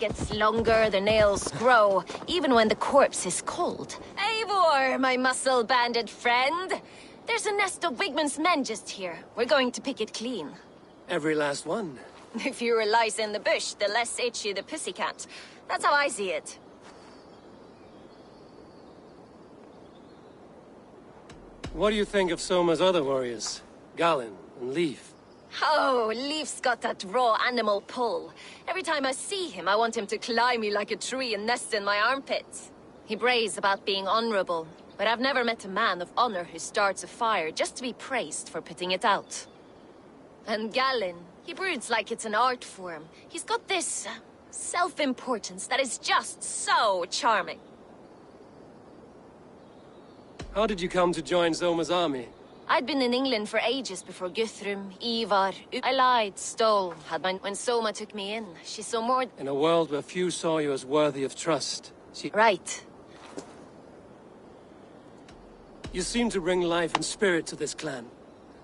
Gets longer, the nails grow, even when the corpse is cold. Eivor, my muscle-banded friend! There's a nest of Wigman's men just here. We're going to pick it clean. Every last one. The fewer lice in the bush, the less itchy the pussycat. That's how I see it. What do you think of Soma's other warriors? Galen and Leaf? Oh, Leaf's got that raw animal pull. Every time I see him, I want him to climb me like a tree and nest in my armpits. He brays about being honorable, but I've never met a man of honor who starts a fire just to be praised for putting it out. And Galen, he broods like it's an art form. He's got this self-importance that is just so charming. How did you come to join Soma's army? I'd been in England for ages before Guthrum, Ivar. I lied, stole, had mine when Soma took me in. She saw more... In a world where few saw you as worthy of trust, she... Right. You seem to bring life and spirit to this clan.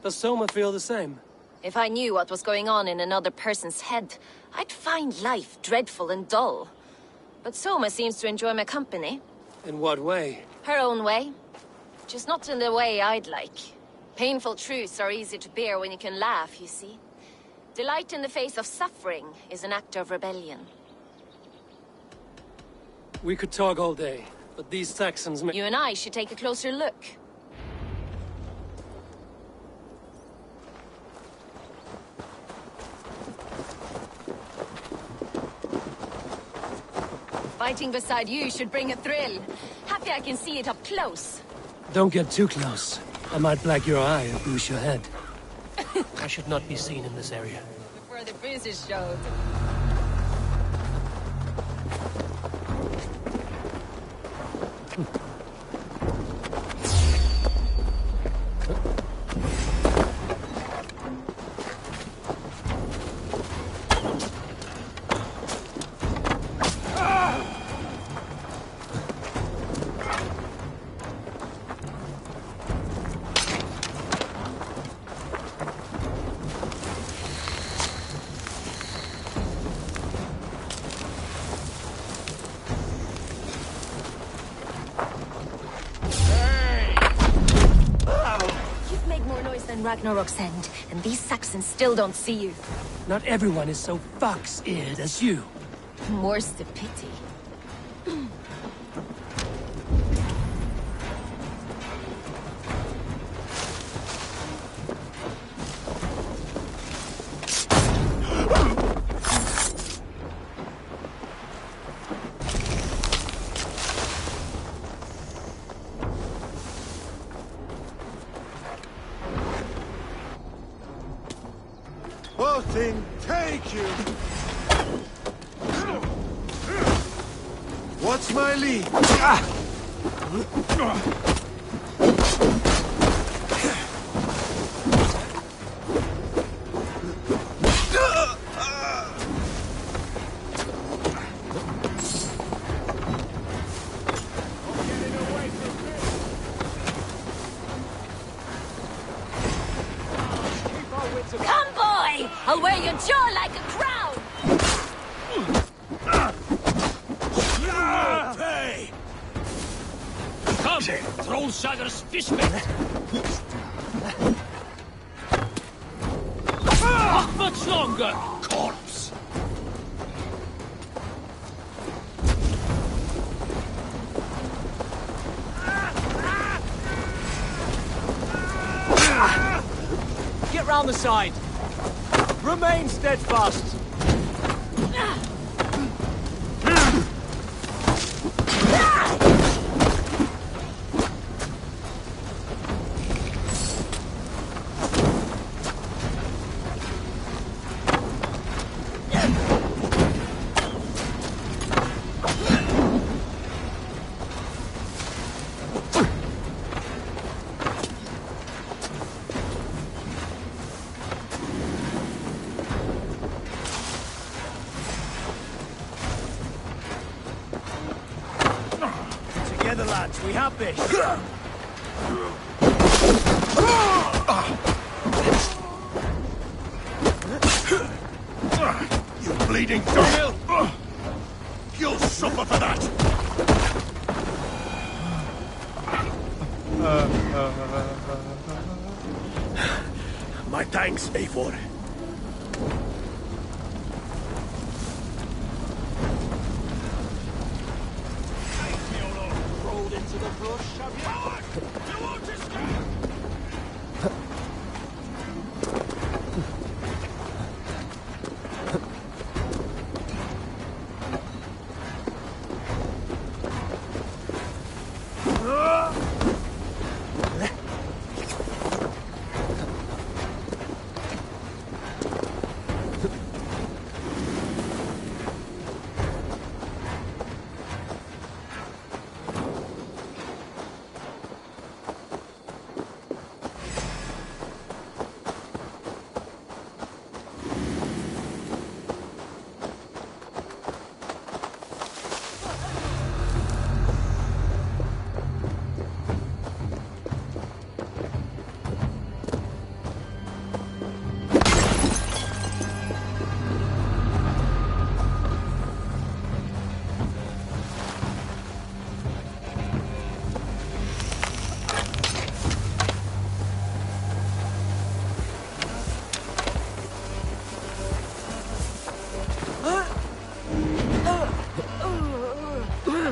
Does Soma feel the same? If I knew what was going on in another person's head, I'd find life dreadful and dull. But Soma seems to enjoy my company. In what way? Her own way. Just not in the way I'd like. Painful truths are easy to bear when you can laugh, you see. Delight in the face of suffering is an act of rebellion. We could talk all day, but these Saxons... You and I should take a closer look. Fighting beside you should bring a thrill. Happy I can see it up close. Don't get too close. I might black your eye or bruise your head. I should not be seen in this area. Before the bruises showed. Ragnarok's end, and these Saxons still don't see you. Not everyone is so fox-eared as you. More's the pity. Take you! What's my lead? Come, boy! I'll wear your jaw like a crown! Hey! Come, Trollsager's fishnet! longer! Corpse! Get round the side! Remain steadfast! Together, lads, we have this. You bleeding dunghill! You'll suffer for that! My thanks, Eivor. Rolled into the brush, have you? You won't escape!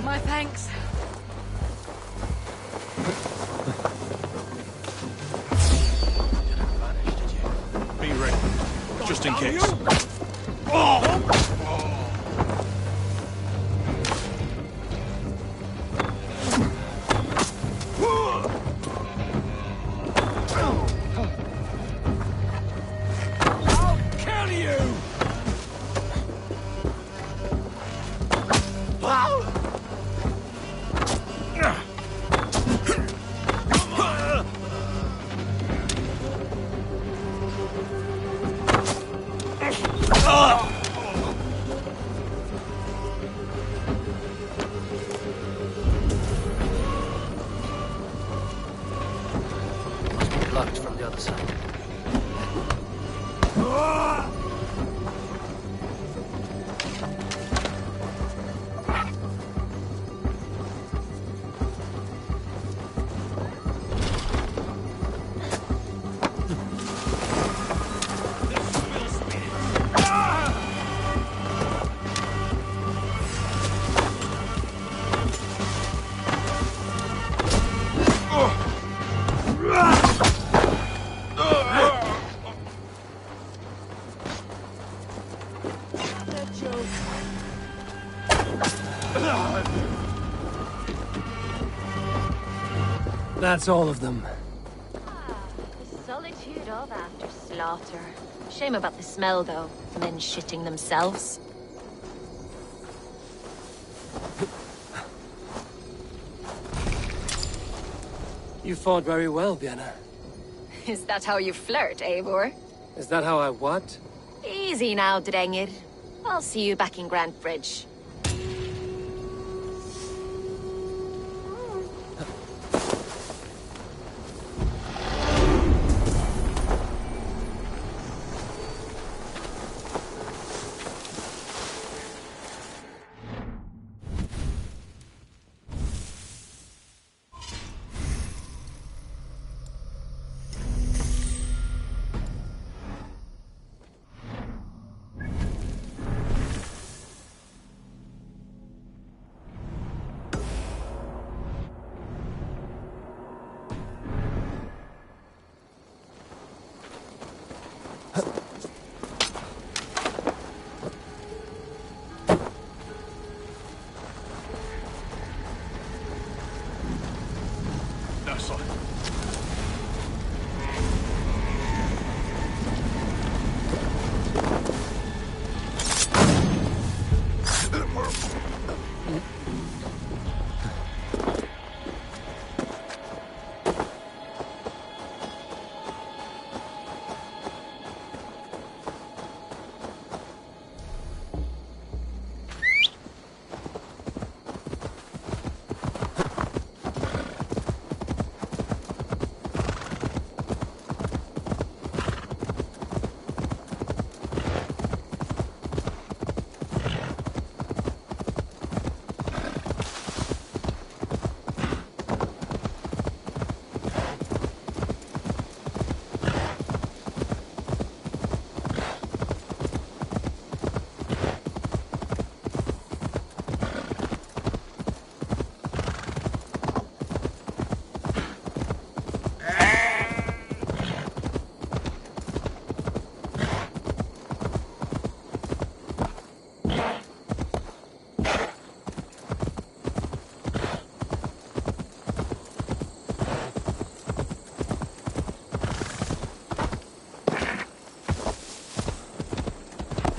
My thanks. Be ready, just in case. I'll kill you! Locked from the other side. That's all of them. The solitude of after slaughter. Shame about the smell, though. Men shitting themselves. You fought very well, Vienna. Is that how you flirt, Eivor? Is that how I what? Easy now, Drengir. I'll see you back in Grand Bridge.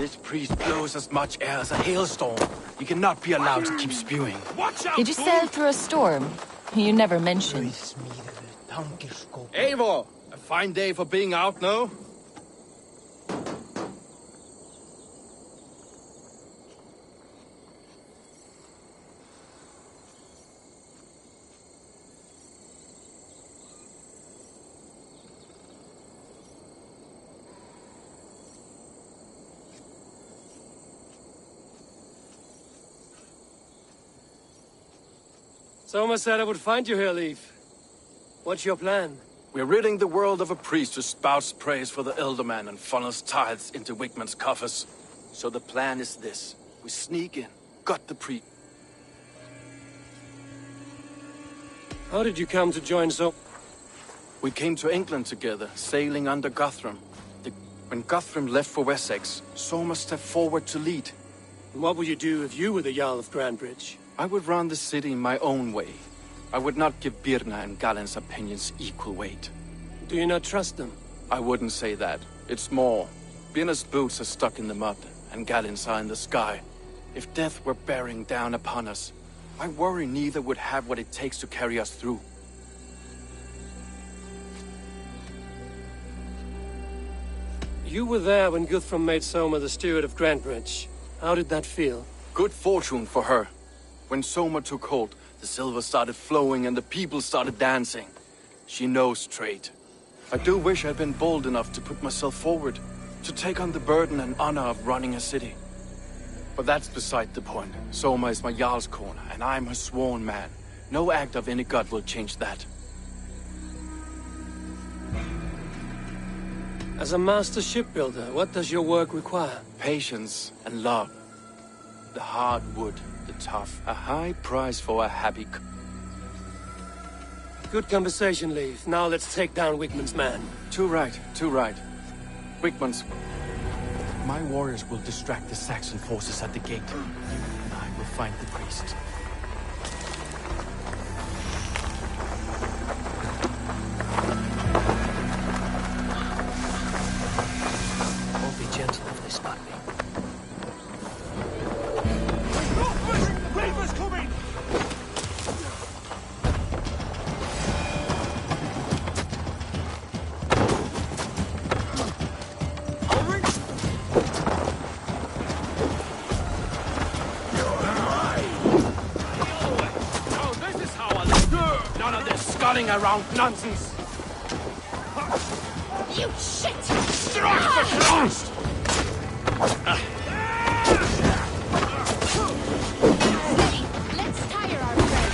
This priest blows as much air as a hailstorm. You cannot be allowed to keep spewing. Watch out! Did you sail through a storm? You never mentioned. Eivor! A fine day for being out, no? Soma said I would find you here, Leif. What's your plan? We're ridding the world of a priest who spouts praise for the Elderman and funnels tithes into Wigman's coffers. So the plan is this. We sneak in, gut the priest. How did you come to join We came to England together, sailing under Guthrum. When Guthrum left for Wessex, Soma stepped forward to lead. What would you do if you were the Jarl of Grandbridge? I would run the city in my own way. I would not give Birna and Galen's opinions equal weight. Do you not trust them? I wouldn't say that. It's more. Birna's boots are stuck in the mud, and Galen's are in the sky. If death were bearing down upon us, I worry neither would have what it takes to carry us through. You were there when Guthrum made Soma the steward of Grandbridge. How did that feel? Good fortune for her. When Soma took hold, the silver started flowing and the people started dancing. She knows trade. I do wish I'd been bold enough to put myself forward, to take on the burden and honor of running a city. But that's beside the point. Soma is my Jarl's corner, and I'm her sworn man. No act of any god will change that. As a master shipbuilder, what does your work require? Patience and love. The hard wood, the tough. A high price for a happy... Good conversation, Leif. Now let's take down Wigman's man. Too right, too right. Wigman's... My warriors will distract the Saxon forces at the gate. And I will find the priest. Won't be gentle if they spot me. Reaper's coming! Sculling around nonsense! You shit! Strike for Christ! Let's tire our friend.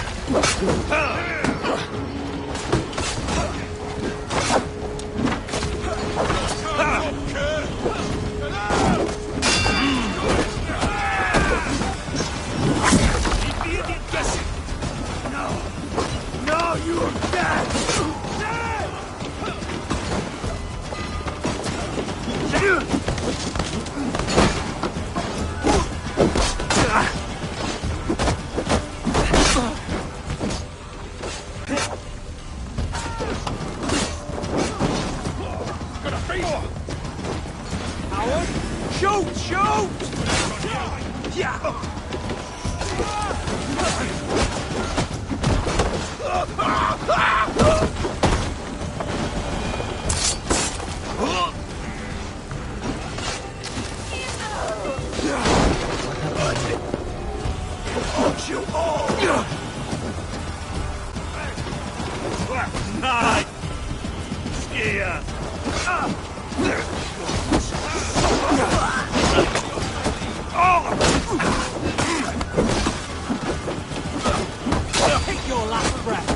Now you are dead! Gonna face him! Howard! Shoot! Shoot! Yeah! You all! Nice! Skier! Take your last breath!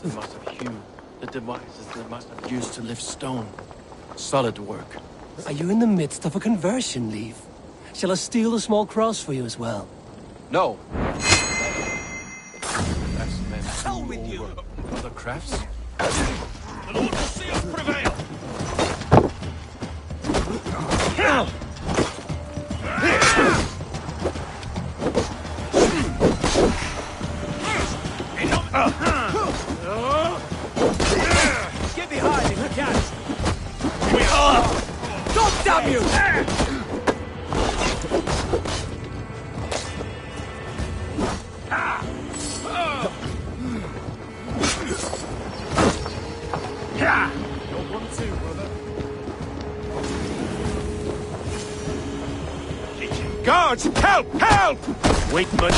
they must have hewn. The devices they must have used to lift stone. Solid work. Are you in the midst of a conversion, Leaf? Shall I steal the small cross for you as well? No. That's meant Hell with you! other crafts? The Lord will see us prevail! Get behind if you can! God damn you! You're 1-2, brother. Guards! Help! Help! Wakeman.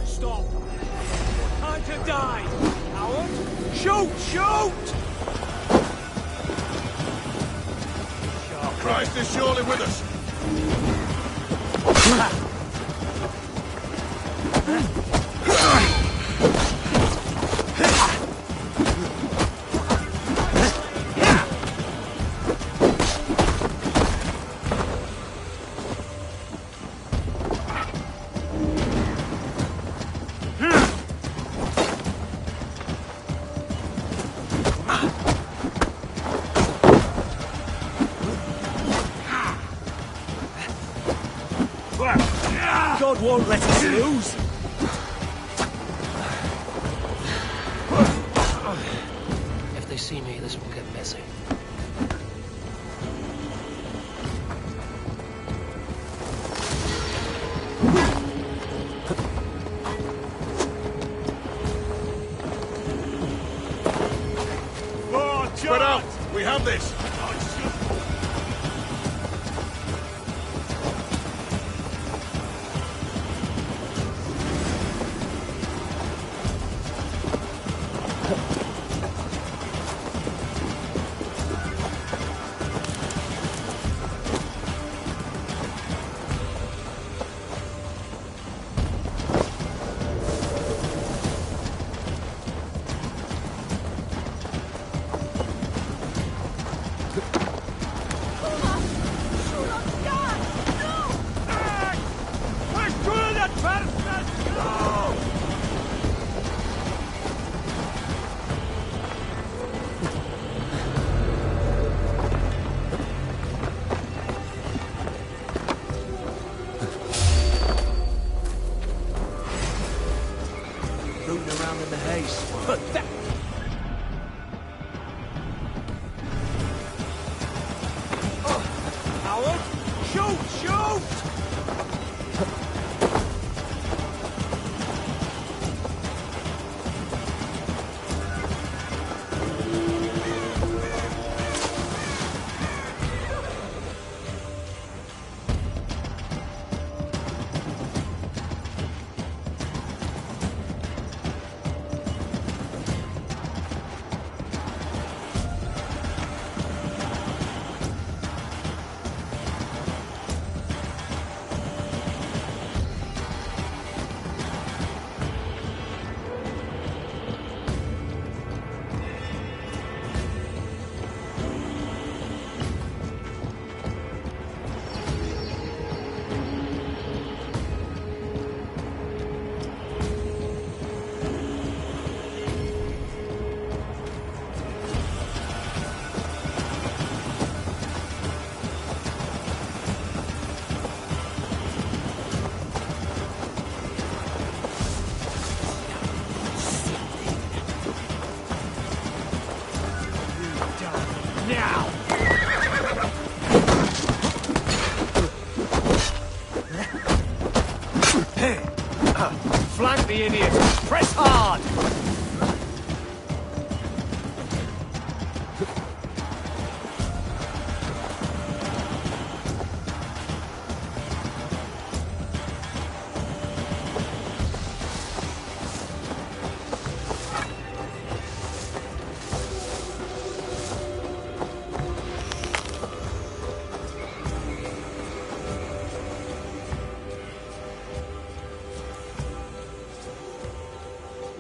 Stop! Time to die! Howard! Shoot! Shoot! Christ is surely with us. God won't let us lose! If they see me, this will get messy. Spread out! We have this! Rooting around in the haze. But that... Howard! Shoot! Shoot! Now! Flank the idiot! Press hard!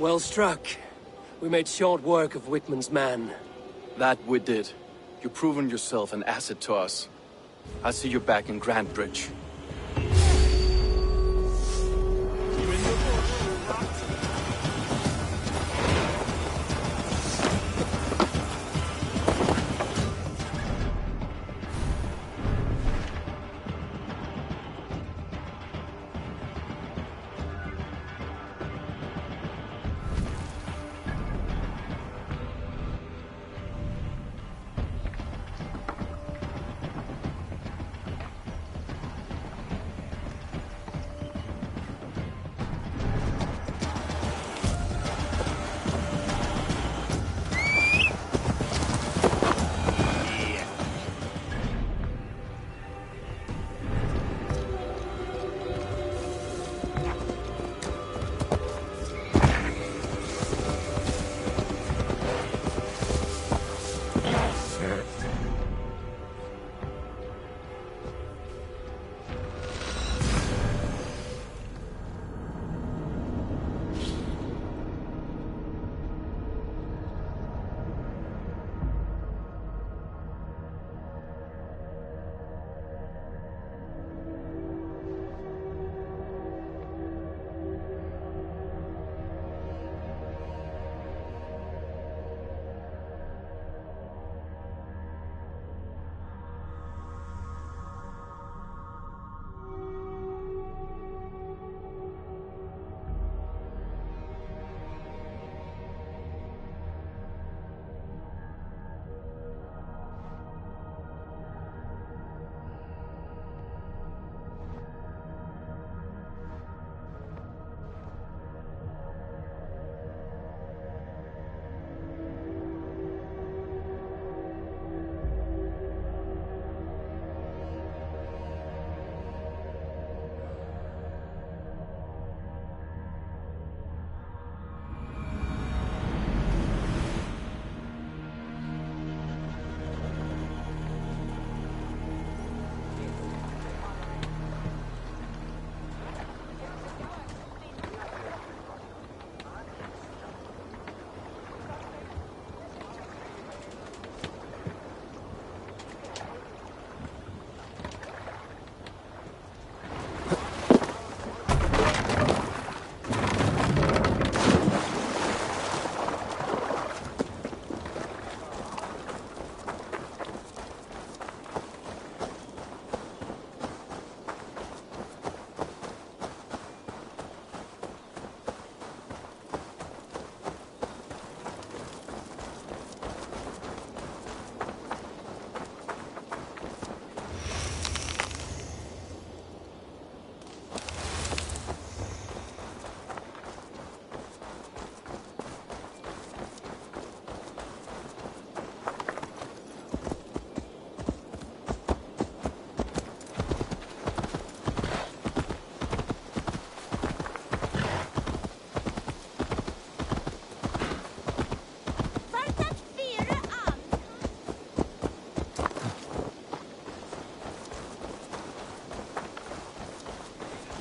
Well struck. We made short work of Wickman's man. That we did. You've proven yourself an asset to us. I'll see you back in Grantbridge.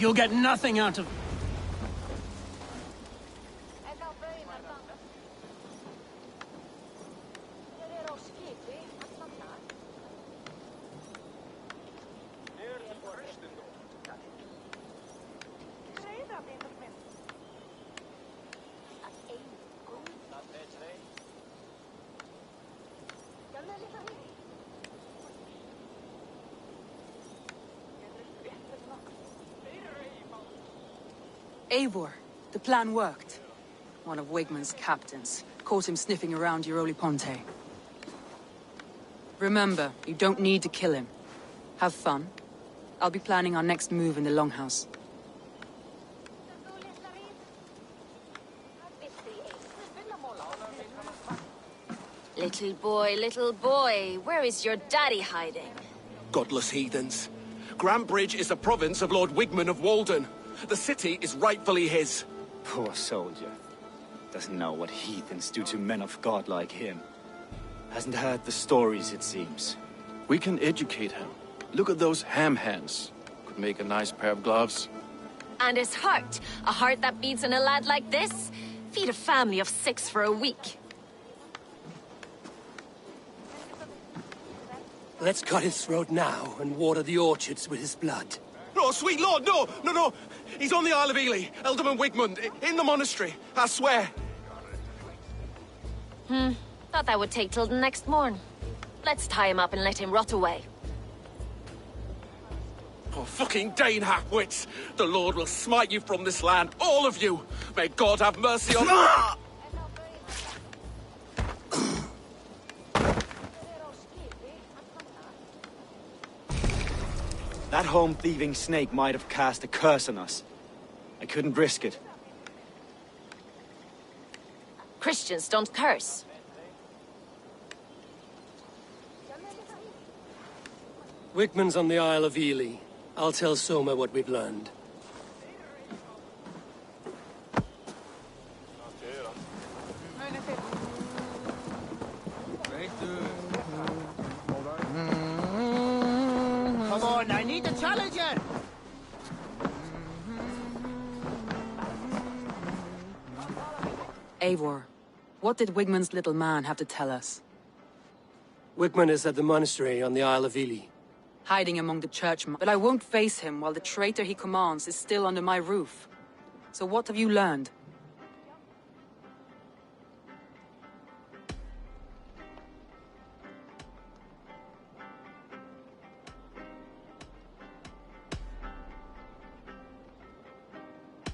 You'll get nothing out of... Eivor, the plan worked. One of Wigman's captains caught him sniffing around Euroli Ponte. Remember, you don't need to kill him. Have fun. I'll be planning our next move in the Longhouse. Little boy, where is your daddy hiding? Godless heathens. Grantbridge is a province of Lord Wigman of Walden. The city is rightfully his. Poor soldier. Doesn't know what heathens do to men of God like him. Hasn't heard the stories, it seems. We can educate him. Look at those ham hands. Could make a nice pair of gloves. And his heart. A heart that beats in a lad like this? Feed a family of 6 for a week. Let's cut his throat now and water the orchards with his blood. Oh, sweet lord, no, no, no. He's on the Isle of Ely, Ealdorman Wigmund, in the monastery, I swear. Thought that would take till the next morn. Let's tie him up and let him rot away. Oh, fucking Dane half-wits! The Lord will smite you from this land, all of you! May God have mercy on... That home-thieving snake might have cast a curse on us. I couldn't risk it. Christians don't curse. Wigmund's on the Isle of Ely. I'll tell Soma what we've learned. Come on, I need a challenger! Eivor, what did Wigmund's little man have to tell us? Wigmund is at the monastery on the Isle of Ely. Hiding among the churchmen, but I won't face him while the traitor he commands is still under my roof. So what have you learned?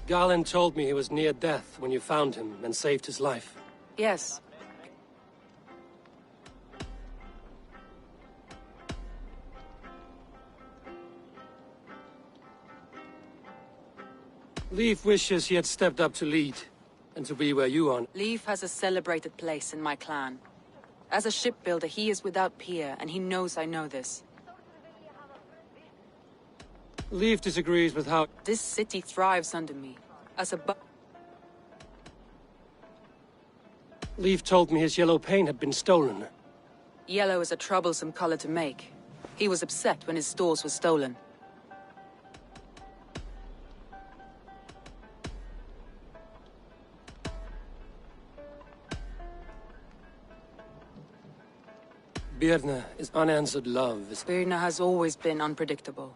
Garland told me he was near death when you found him and saved his life. Yes. Leif wishes he had stepped up to lead, and to be where you are. Leif has a celebrated place in my clan. As a shipbuilder, he is without peer, and he knows I know this. Leif disagrees with how... This city thrives under me. As a Leif told me his yellow paint had been stolen. Yellow is a troublesome color to make. He was upset when his stores were stolen. Birna is unanswered love. Birna has always been unpredictable.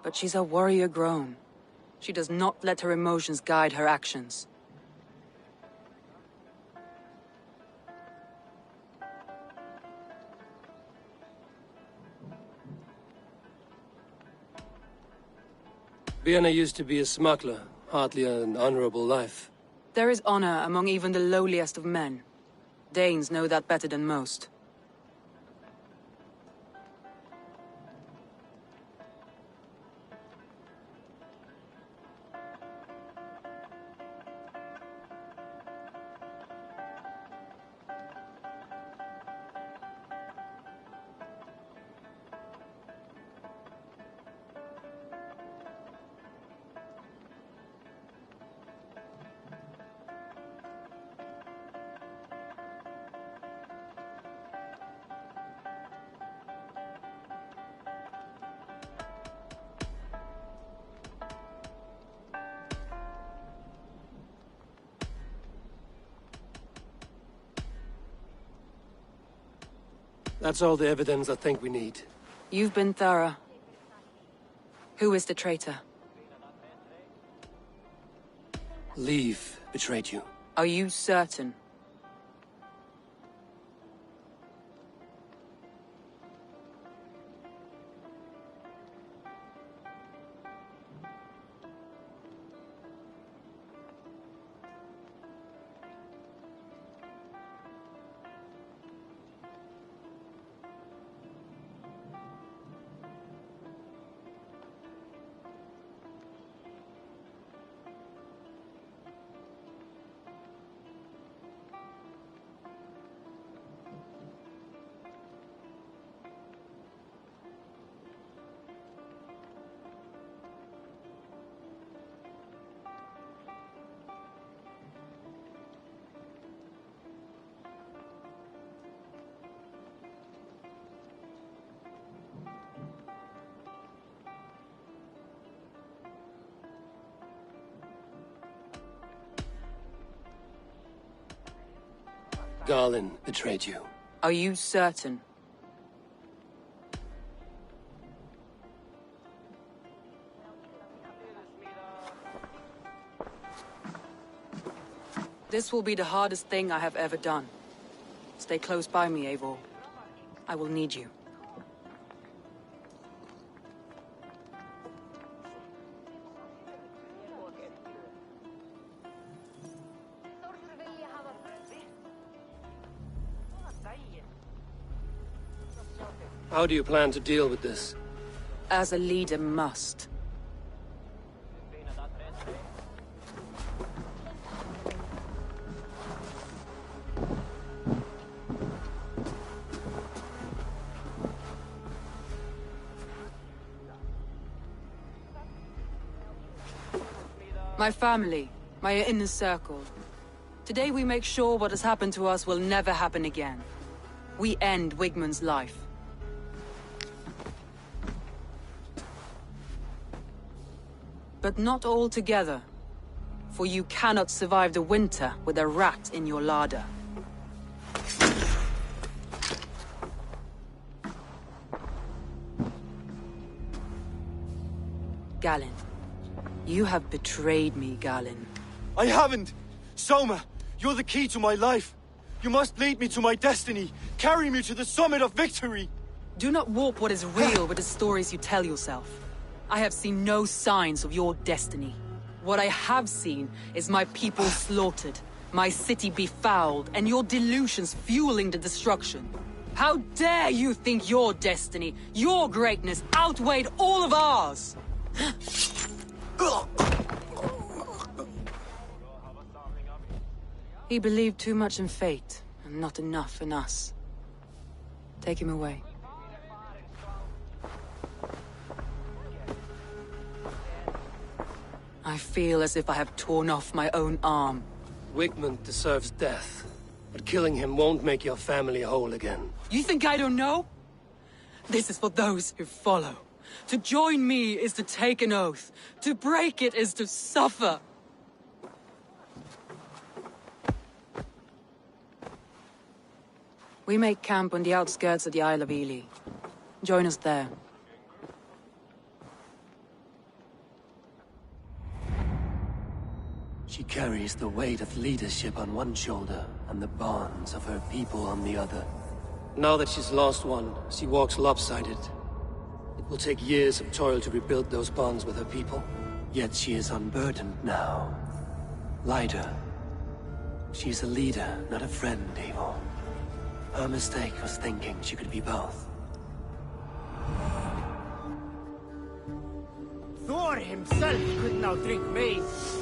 But she's a warrior grown. She does not let her emotions guide her actions. Birna used to be a smuggler, hardly an honorable life. There is honor among even the lowliest of men. Danes know that better than most. That's all the evidence I think we need. You've been thorough. Who is the traitor? Leif betrayed you. Are you certain? Garlin betrayed you. Are you certain? This will be the hardest thing I have ever done. Stay close by me, Eivor. I will need you. How do you plan to deal with this? As a leader must. My family, my inner circle. Today we make sure what has happened to us will never happen again. We end Wigmund's life. But not all together. For you cannot survive the winter with a rat in your larder. Galinn. You have betrayed me, Galinn. I haven't! Soma, you're the key to my life. You must lead me to my destiny. Carry me to the summit of victory. Do not warp what is real with the stories you tell yourself. I have seen no signs of your destiny. What I have seen is my people slaughtered, my city befouled, and your delusions fueling the destruction. How dare you think your destiny, your greatness, outweighed all of ours? He believed too much in fate, and not enough in us. Take him away. I feel as if I have torn off my own arm. Wigmund deserves death, but killing him won't make your family whole again. You think I don't know? This is for those who follow. To join me is to take an oath. To break it is to suffer. We make camp on the outskirts of the Isle of Ely. Join us there. She carries the weight of leadership on one shoulder and the bonds of her people on the other. Now that she's lost one, she walks lopsided. It will take years of toil to rebuild those bonds with her people. Yet she is unburdened now. Lighter. She's a leader, not a friend, Eivor. Her mistake was thinking she could be both. Thor himself could now drink maize.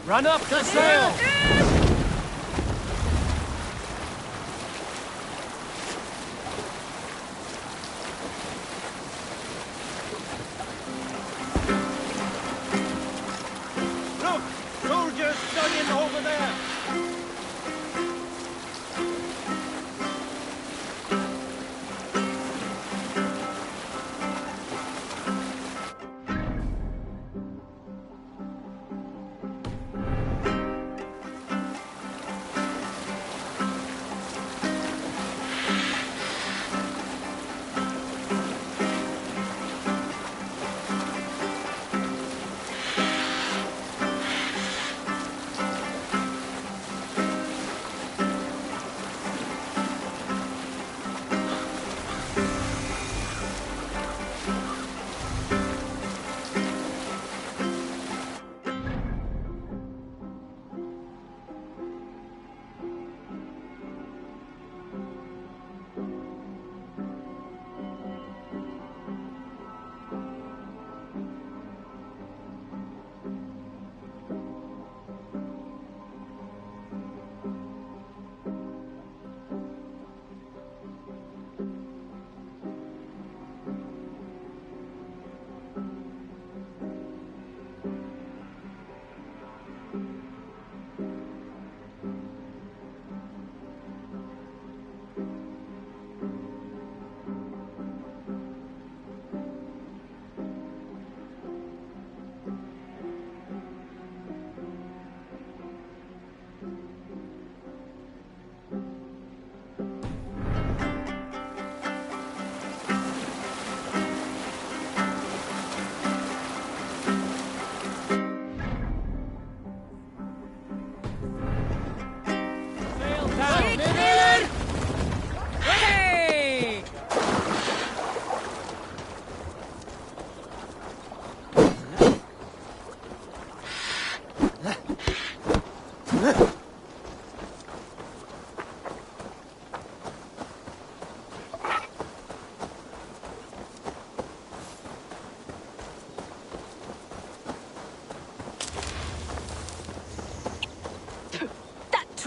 Run up the sail! Look!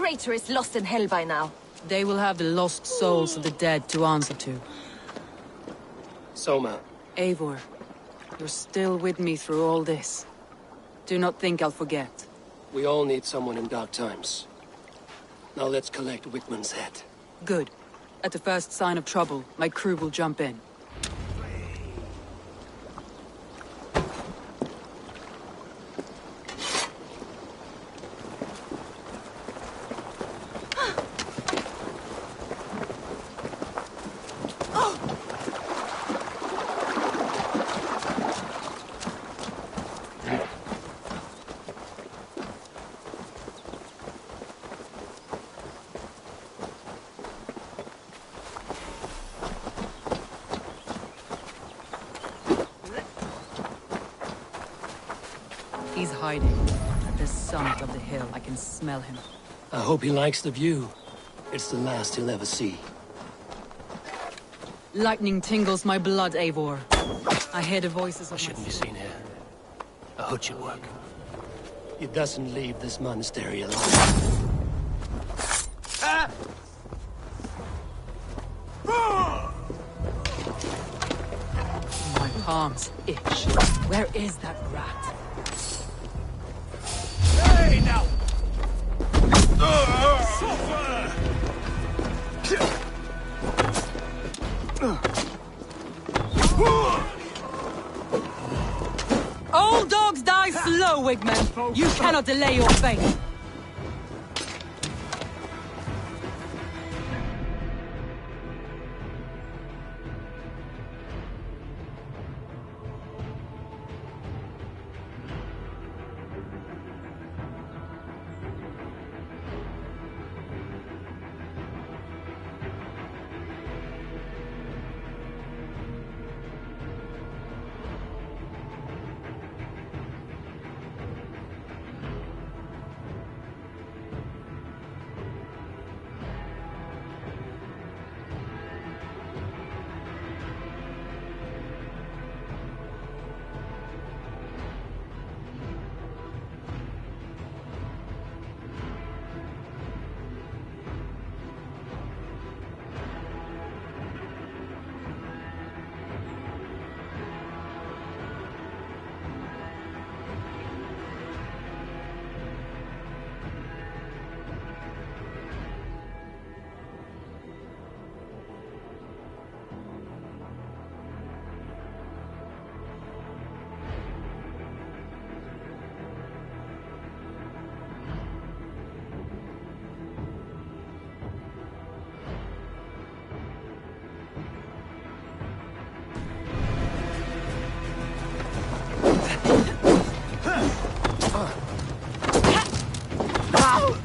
traitor is lost in hell by now. They will have the lost souls of the dead to answer to. Soma. Eivor, you're still with me through all this. Do not think I'll forget. We all need someone in dark times. Now let's collect Wickman's head. Good. At the first sign of trouble, my crew will jump in. He's hiding. At the summit of the hill, I can smell him. I hope he likes the view. It's the last he'll ever see. Lightning tingles my blood, Eivor. I hear the voices of I my shouldn't be seen here. A hood should work. He doesn't leave this monastery alone. My palms itch. Where is that rat? Hey, now! Suffer! Old dogs die slow, Wigman! You cannot delay your fate!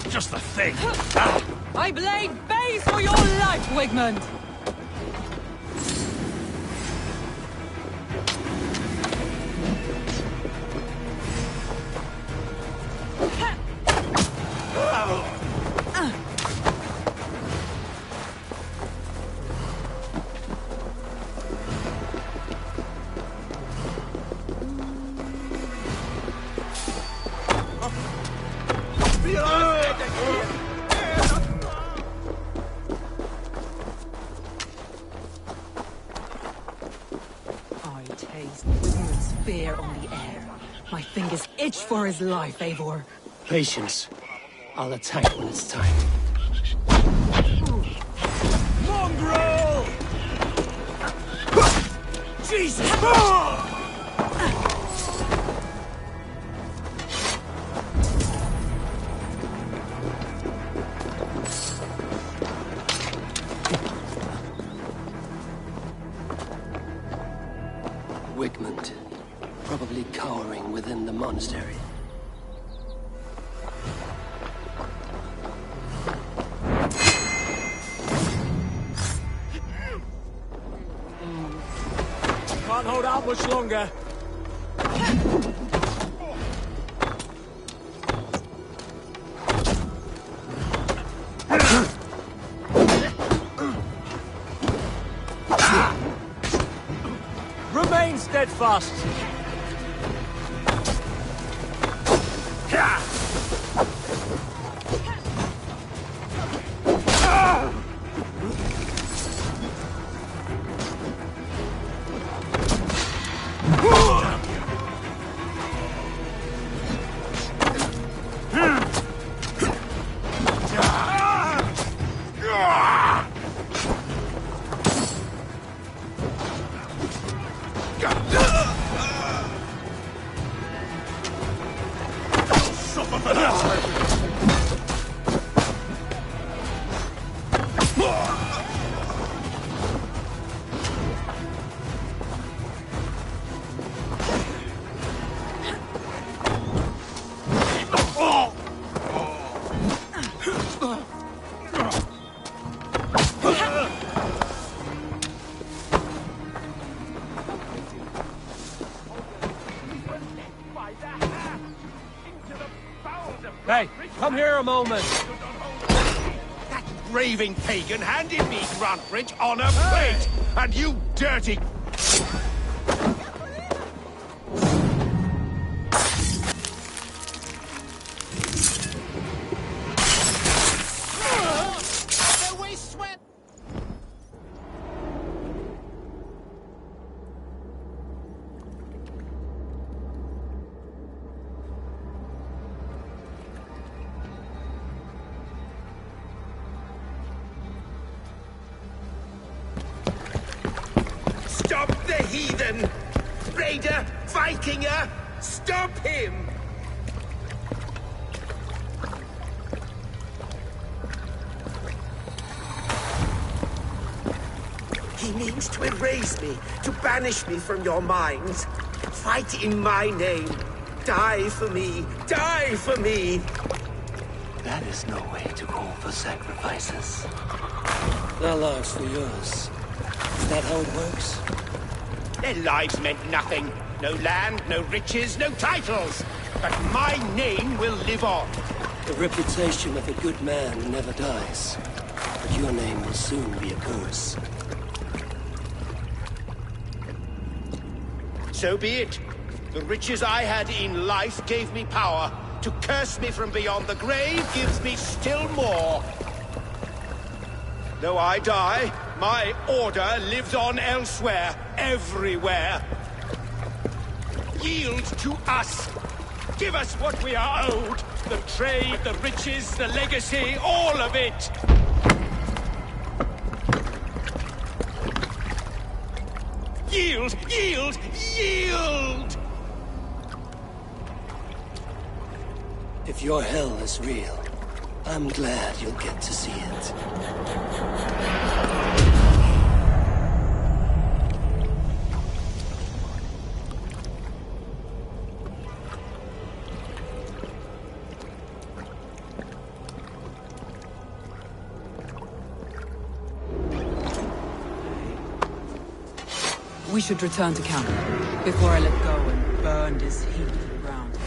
Just the thing. I blade base for your life, Wigman! I taste Wigman's fear on the air. My fingers itch for his life, Eivor. Patience. I'll attack when it's time. Mongrel! Jesus! Wickman, probably cowering within the monastery. Can't hold out much longer. Remain steadfast. Hey, come here a moment. That raving pagan handed me Grantbridge on a plate! And you dirty... Stop the heathen! Raider! Vikinger! Stop him! He means to erase me, to banish me from your minds. Fight in my name. Die for me! Die for me! That is no way to call for sacrifices. Their lives for yours. Is that how it works? Their lives meant nothing. No land, no riches, no titles. But my name will live on. The reputation of a good man never dies. But your name will soon be a curse. So be it. The riches I had in life gave me power. To curse me from beyond the grave gives me still more. Though I die, my order lives on elsewhere, everywhere. Yield to us. Give us what we are owed. The trade, the riches, the legacy, all of it. Yield, yield, yield! If your hell is real, I'm glad you'll get to see it. We should return to camp before I let go and burn this heat to the ground.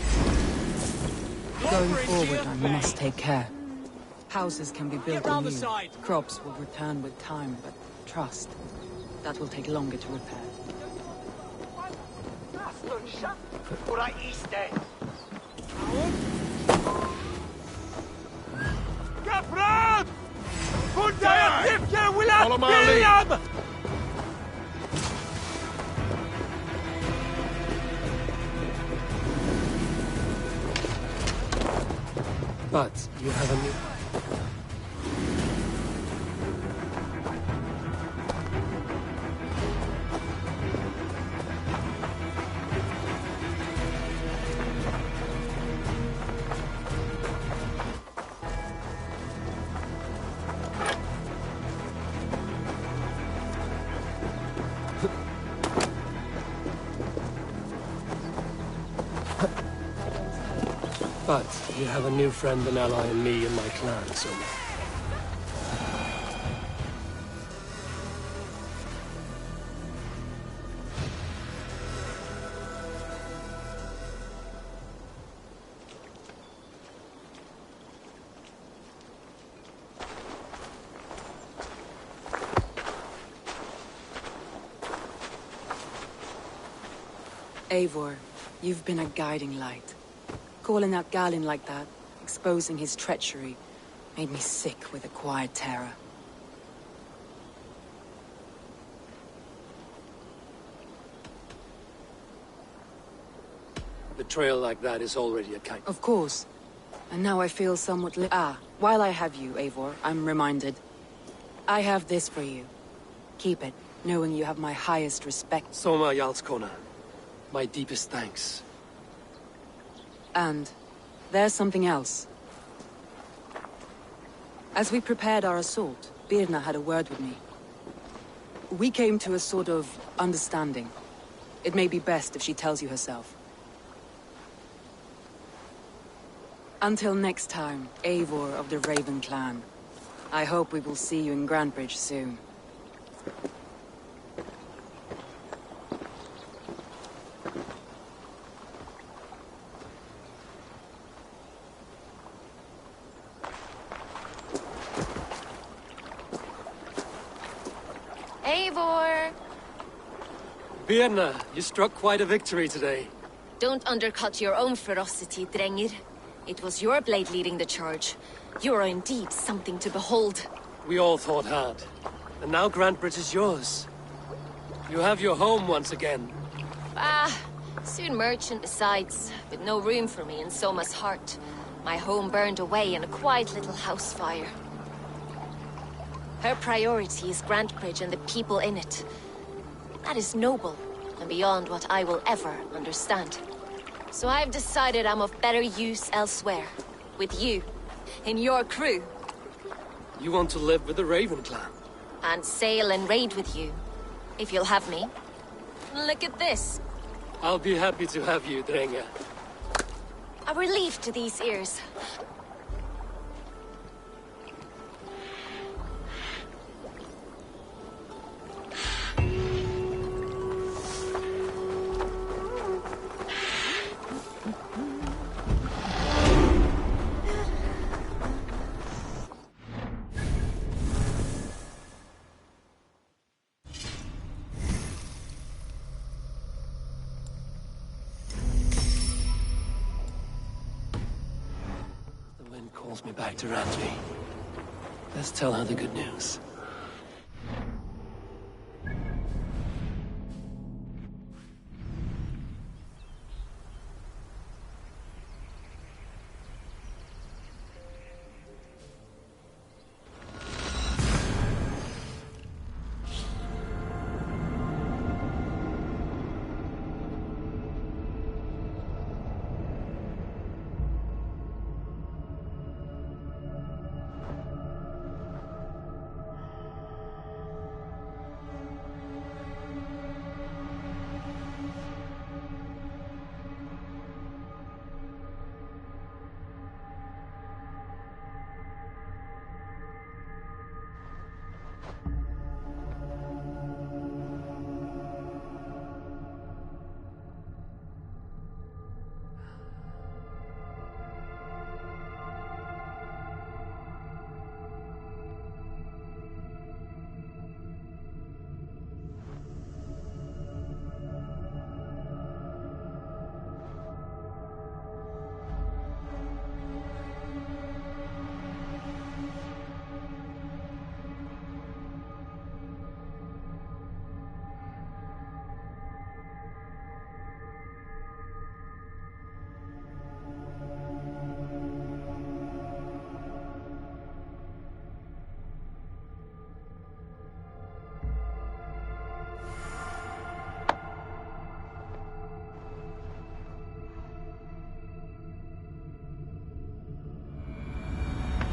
Going forward, I must take care. Houses can be built anew. Crops will return with time, but trust, that will take longer to repair. Follow my lead. But you have a new... But you have a new friend and ally in me and my clan, so... Eivor, you've been a guiding light. Calling out Galin like that, exposing his treachery, made me sick with a quiet terror. Betrayal like that is already a kind... Of course. And now I feel somewhat while I have you, Eivor, I'm reminded. I have this for you. Keep it, knowing you have my highest respect. Soma Jarlskona. My deepest thanks. And there's something else. As we prepared our assault, Birna had a word with me. We came to a sort of understanding. It may be best if she tells you herself. Until next time, Eivor of the Raven Clan. I hope we will see you in Grantbridge soon. Birna, you struck quite a victory today. Don't undercut your own ferocity, Drengir. It was your blade leading the charge. You are indeed something to behold. We all thought hard. And now Grantebridge is yours. You have your home once again. Soon merchant besides, with no room for me in Soma's heart. My home burned away in a quiet little house fire. Her priority is Grantebridge and the people in it. That is noble, and beyond what I will ever understand. So I've decided I'm of better use elsewhere. With you. In your crew. You want to live with the Raven clan? And sail and raid with you. If you'll have me. Look at this. I'll be happy to have you, Drenge. A relief to these ears. Calls me back to Randvi. Let's tell her the good news.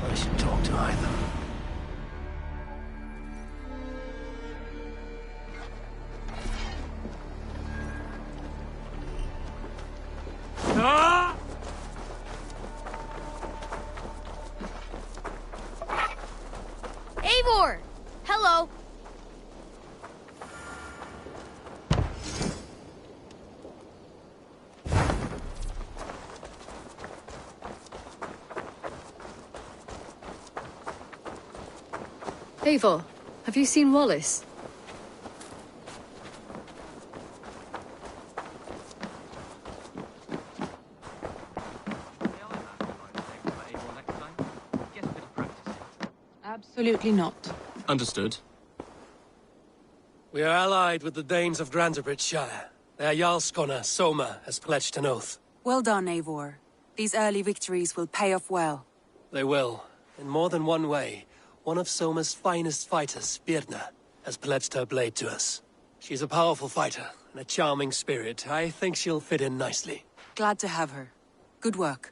I should talk to either. Eivor! Hello! Eivor, have you seen Wallace? Absolutely not. Understood. We are allied with the Danes of Grantebridge Shire. Their Jarlskona, Soma, has pledged an oath. Well done, Eivor. These early victories will pay off well. They will, in more than one way. One of Soma's finest fighters, Birna, has pledged her blade to us. She's a powerful fighter, and a charming spirit. I think she'll fit in nicely. Glad to have her. Good work.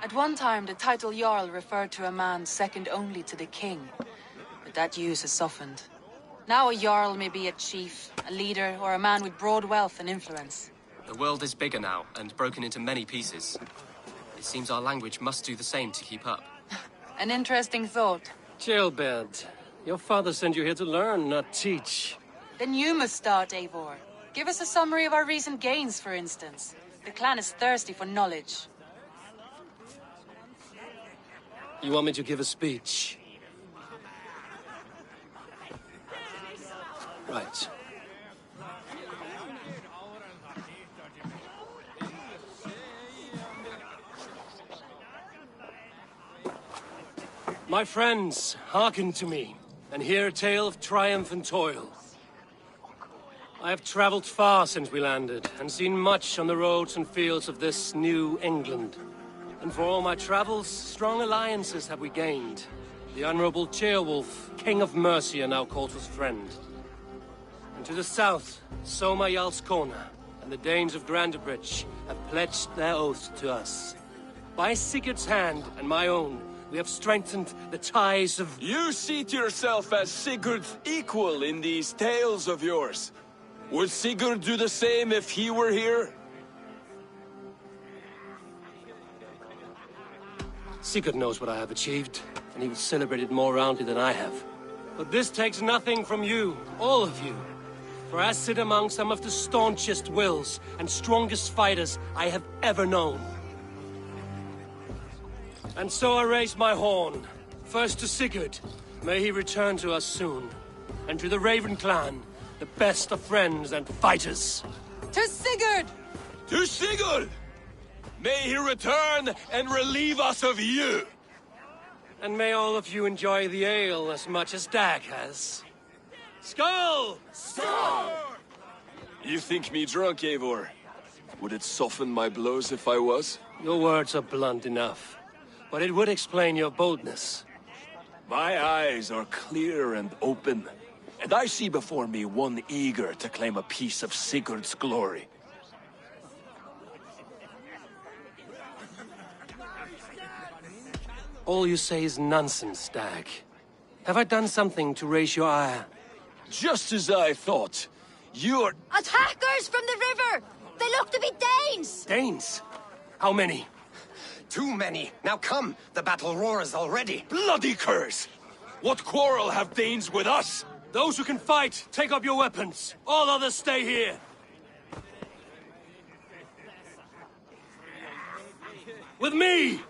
At one time, the title Jarl referred to a man second only to the king. But that use has softened. Now a Jarl may be a chief, a leader, or a man with broad wealth and influence. The world is bigger now, and broken into many pieces. It seems our language must do the same to keep up. An interesting thought. Jailbird, your father sent you here to learn, not teach. Then you must start, Eivor. Give us a summary of our recent gains, for instance. The clan is thirsty for knowledge. You want me to give a speech? Right. My friends, hearken to me, and hear a tale of triumph and toil. I have traveled far since we landed, and seen much on the roads and fields of this new England. And for all my travels, strong alliances have we gained. The Honorable Ceolwulf, King of Mercia, now calls us friend. And to the south, Soma Jarlskona, and the Danes of Grandebridge have pledged their oath to us. By Sigurd's hand and my own, we have strengthened the ties of... You seat yourself as Sigurd's equal in these tales of yours. Would Sigurd do the same if he were here? Sigurd knows what I have achieved, and he will celebrate it more roundly than I have. But this takes nothing from you, all of you. For I sit among some of the staunchest wills and strongest fighters I have ever known. And so I raise my horn. First to Sigurd, may he return to us soon. And to the Raven clan, the best of friends and fighters. To Sigurd! To Sigurd! May he return and relieve us of you! And may all of you enjoy the ale as much as Dag has. Skull! Skull! You think me drunk, Eivor? Would it soften my blows if I was? Your words are blunt enough, but it would explain your boldness. My eyes are clear and open, and I see before me one eager to claim a piece of Sigurd's glory. All you say is nonsense, Dag. Have I done something to raise your ire? Just as I thought. You're... Attackers from the river! They look to be Danes! Danes? How many? Too many. Now come, the battle roars already. Bloody curse! What quarrel have Danes with us? Those who can fight, take up your weapons. All others stay here. With me!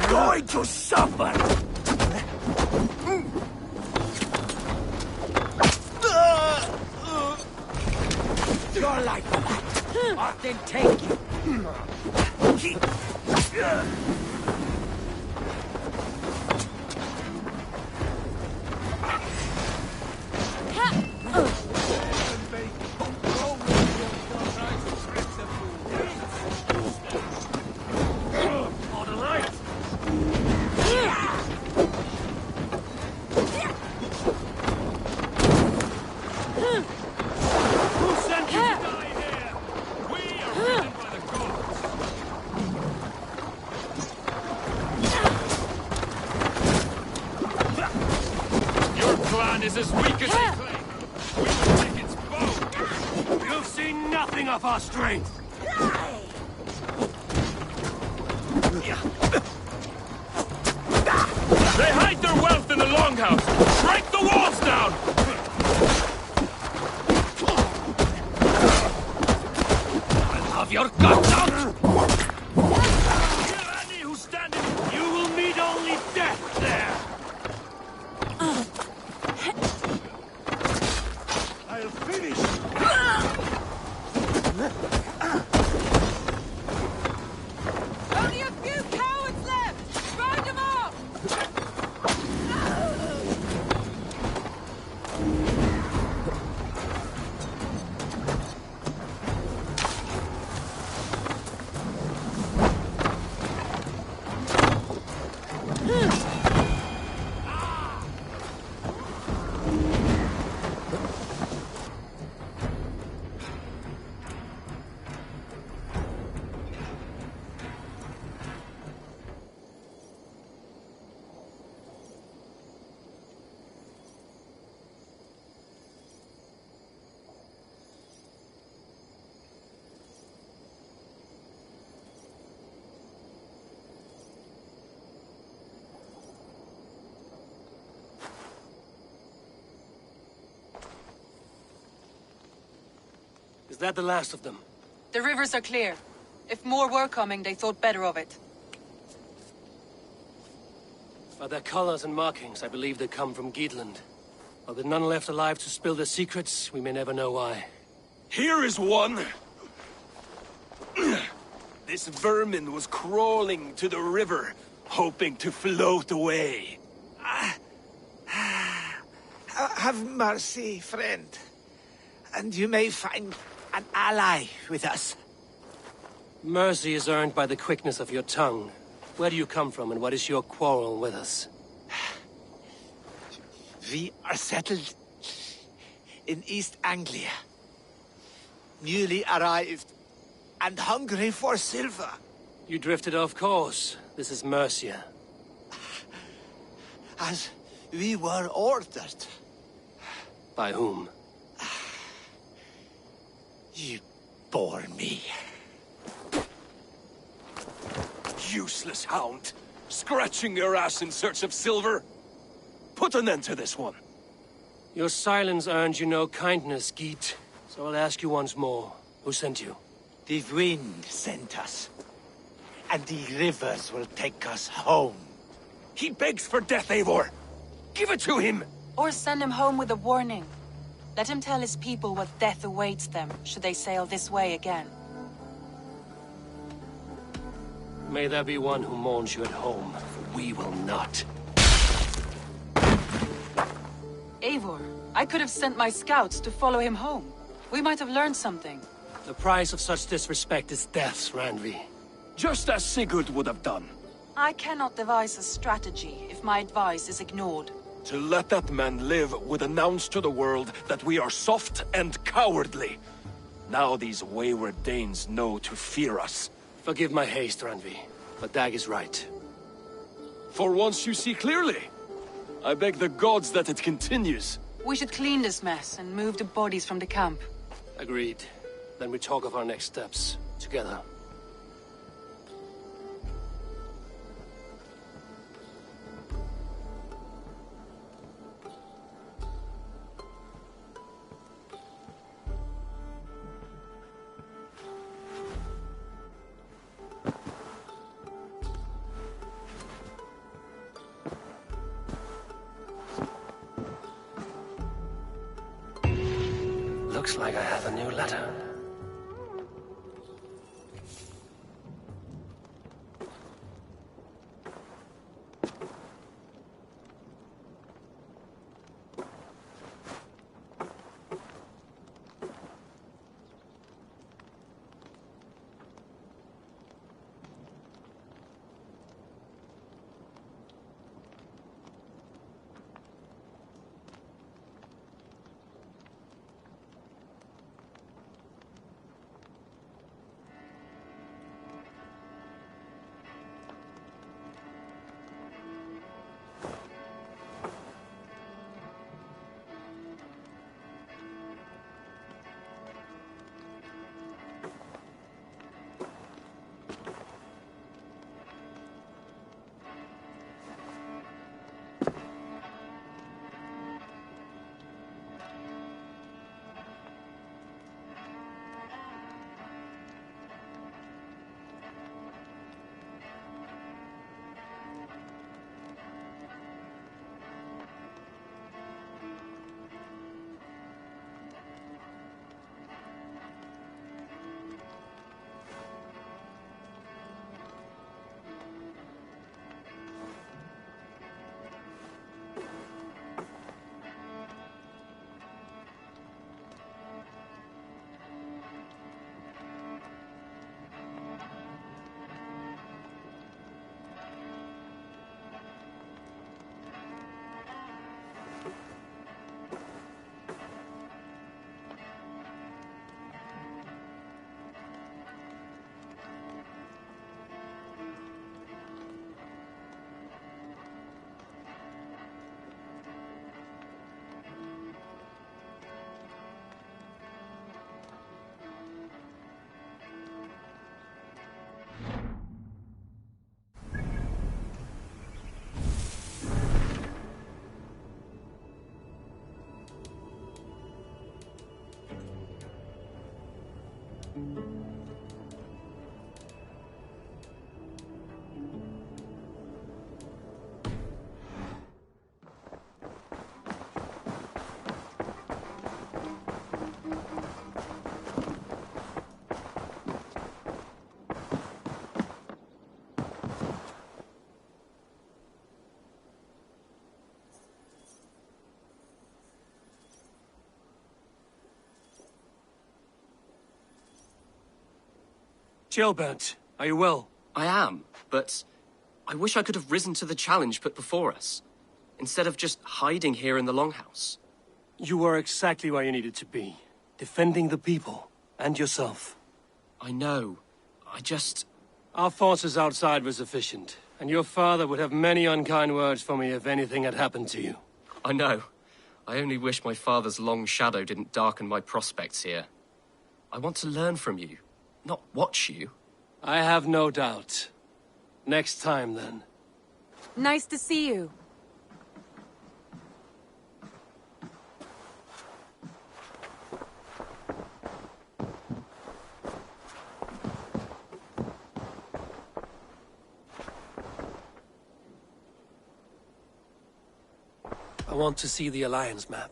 Going to suffer! Your life for that! Often take you! Who sent you to is as weak as they claim. We will take its bone. You've seen nothing of our strength. They hide their wealth in the longhouse. Break the walls down. I'll have your guts out. Kill any who's standing. You will meet only death there. I'll finish. Only a few cowards left! Round them off! Is that the last of them? The rivers are clear. If more were coming, they thought better of it. By their colors and markings, I believe they come from Geatland. While there are none left alive to spill their secrets, we may never know why. Here is one. This vermin was crawling to the river, hoping to float away. Have mercy, friend. And you may find an ally with us. Mercy is earned by the quickness of your tongue. Where do you come from, and what is your quarrel with us? We are settled in East Anglia. Newly arrived and hungry for silver. You drifted off course. This is Mercia. As we were ordered. By whom? You bore me. Useless hound. Scratching your ass in search of silver. Put an end to this one. Your silence earned you no kindness, Geet. So I'll ask you once more. Who sent you? The wind sent us. And the rivers will take us home. He begs for death, Eivor. Give it to him! Or send him home with a warning. Let him tell his people what death awaits them, should they sail this way again. May there be one who mourns you at home, for we will not. Eivor, I could have sent my scouts to follow him home. We might have learned something. The price of such disrespect is death, Randvi. Just as Sigurd would have done. I cannot devise a strategy if my advice is ignored. To let that man live would announce to the world that we are soft and cowardly. Now these wayward Danes know to fear us. Forgive my haste, Randvi, but Dag is right. For once you see clearly. I beg the gods that it continues. We should clean this mess and move the bodies from the camp. Agreed. Then we talk of our next steps, together. Looks like I have a new letter. Gilbert, are you well? I am, but I wish I could have risen to the challenge put before us, instead of just hiding here in the Longhouse. You were exactly where you needed to be, defending the people, and yourself. I know. Our forces outside were sufficient, and your father would have many unkind words for me if anything had happened to you. I know. I only wish my father's long shadow didn't darken my prospects here. I want to learn from you, not watch you. I have no doubt. Next time, then. Nice to see you. I want to see the Alliance map.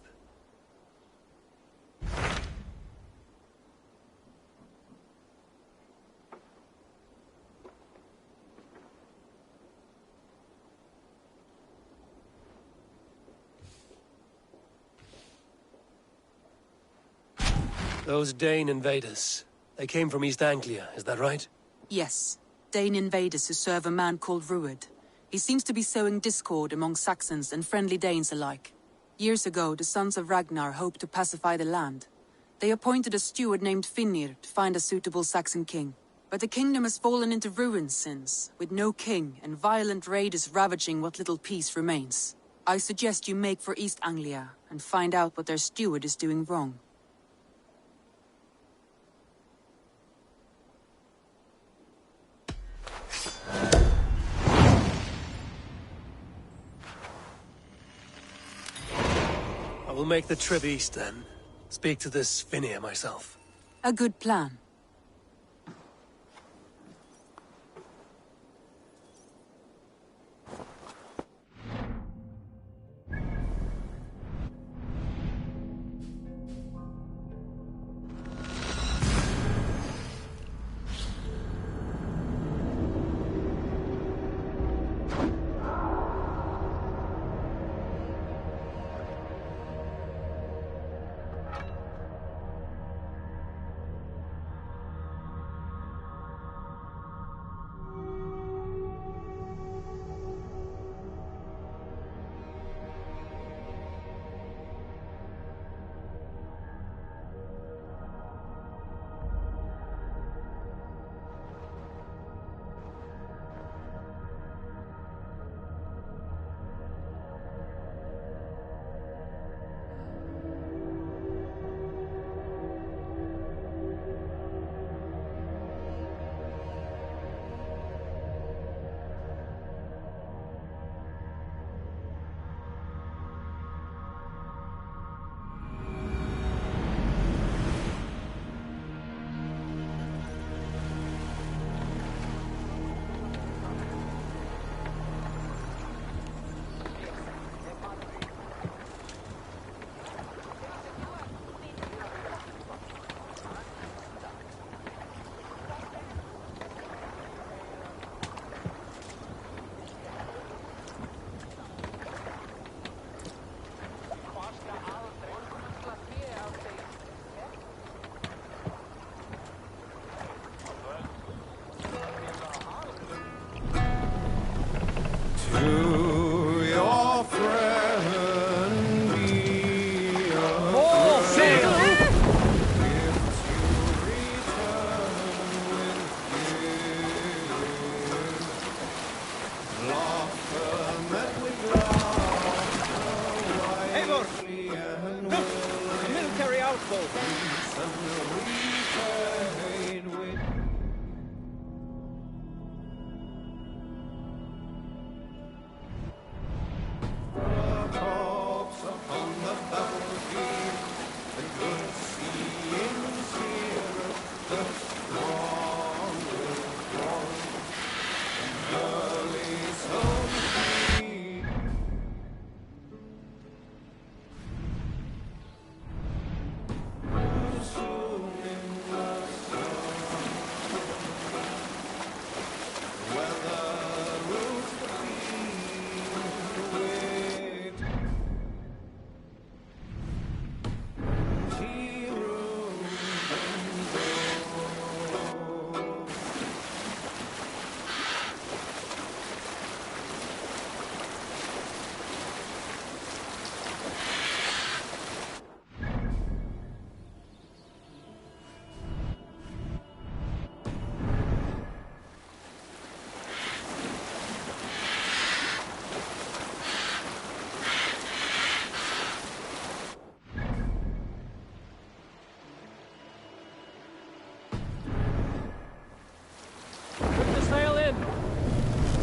Those Dane invaders, they came from East Anglia, is that right? Yes. Dane invaders who serve a man called Rued. He seems to be sowing discord among Saxons and friendly Danes alike. Years ago, the sons of Ragnar hoped to pacify the land. They appointed a steward named Finnir to find a suitable Saxon king. But the kingdom has fallen into ruins since, with no king and violent raiders ravaging what little peace remains. I suggest you make for East Anglia and find out what their steward is doing wrong. I will make the trip east then. Speak to this Finnir myself. A good plan.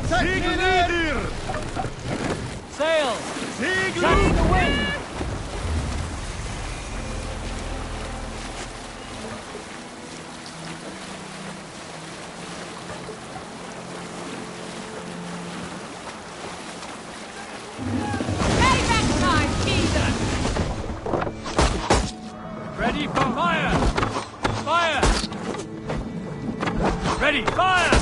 Sigledir! Sail! Sigledir! Catch the wind! Ready for fire! Fire! Ready, fire!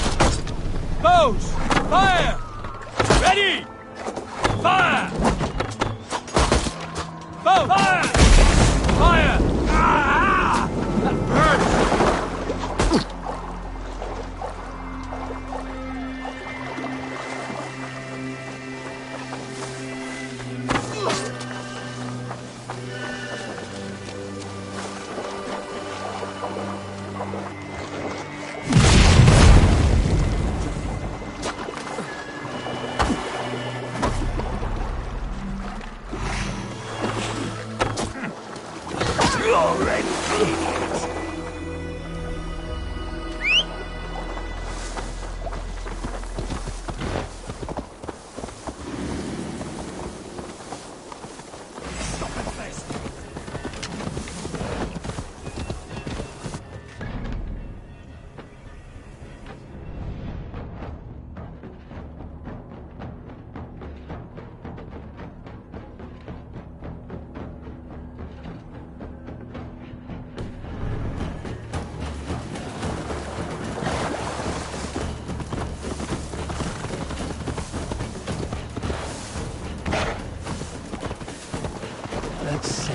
Bows! Fire! Ready! Fire! Bow! Fire! Fire! Ah! That hurts! Let's see.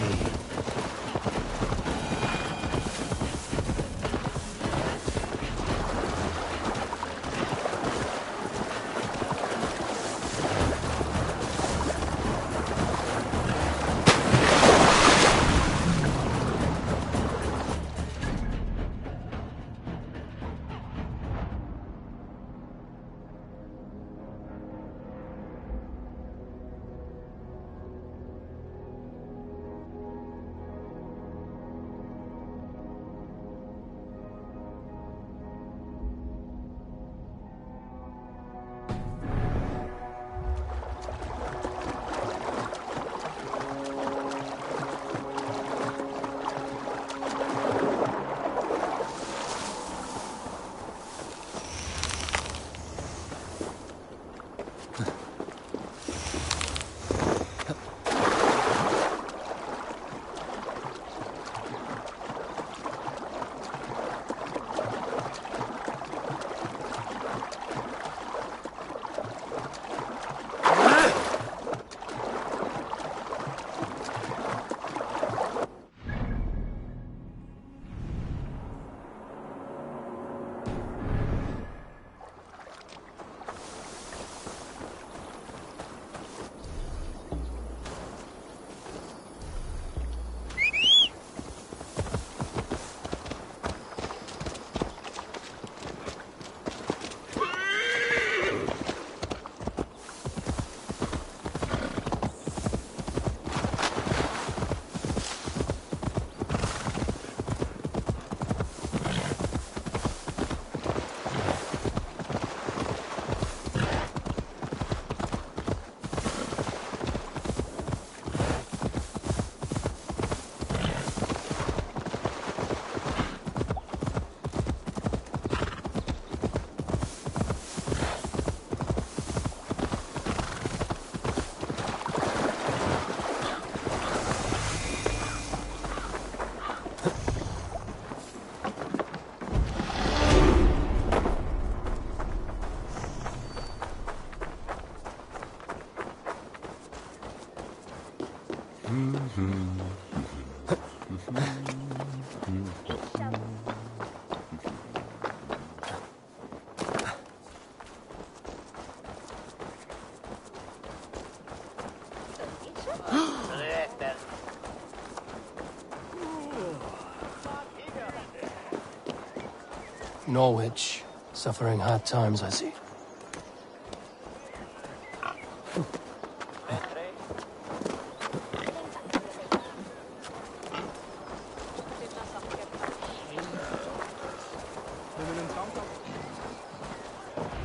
Norwich, suffering hard times, I see.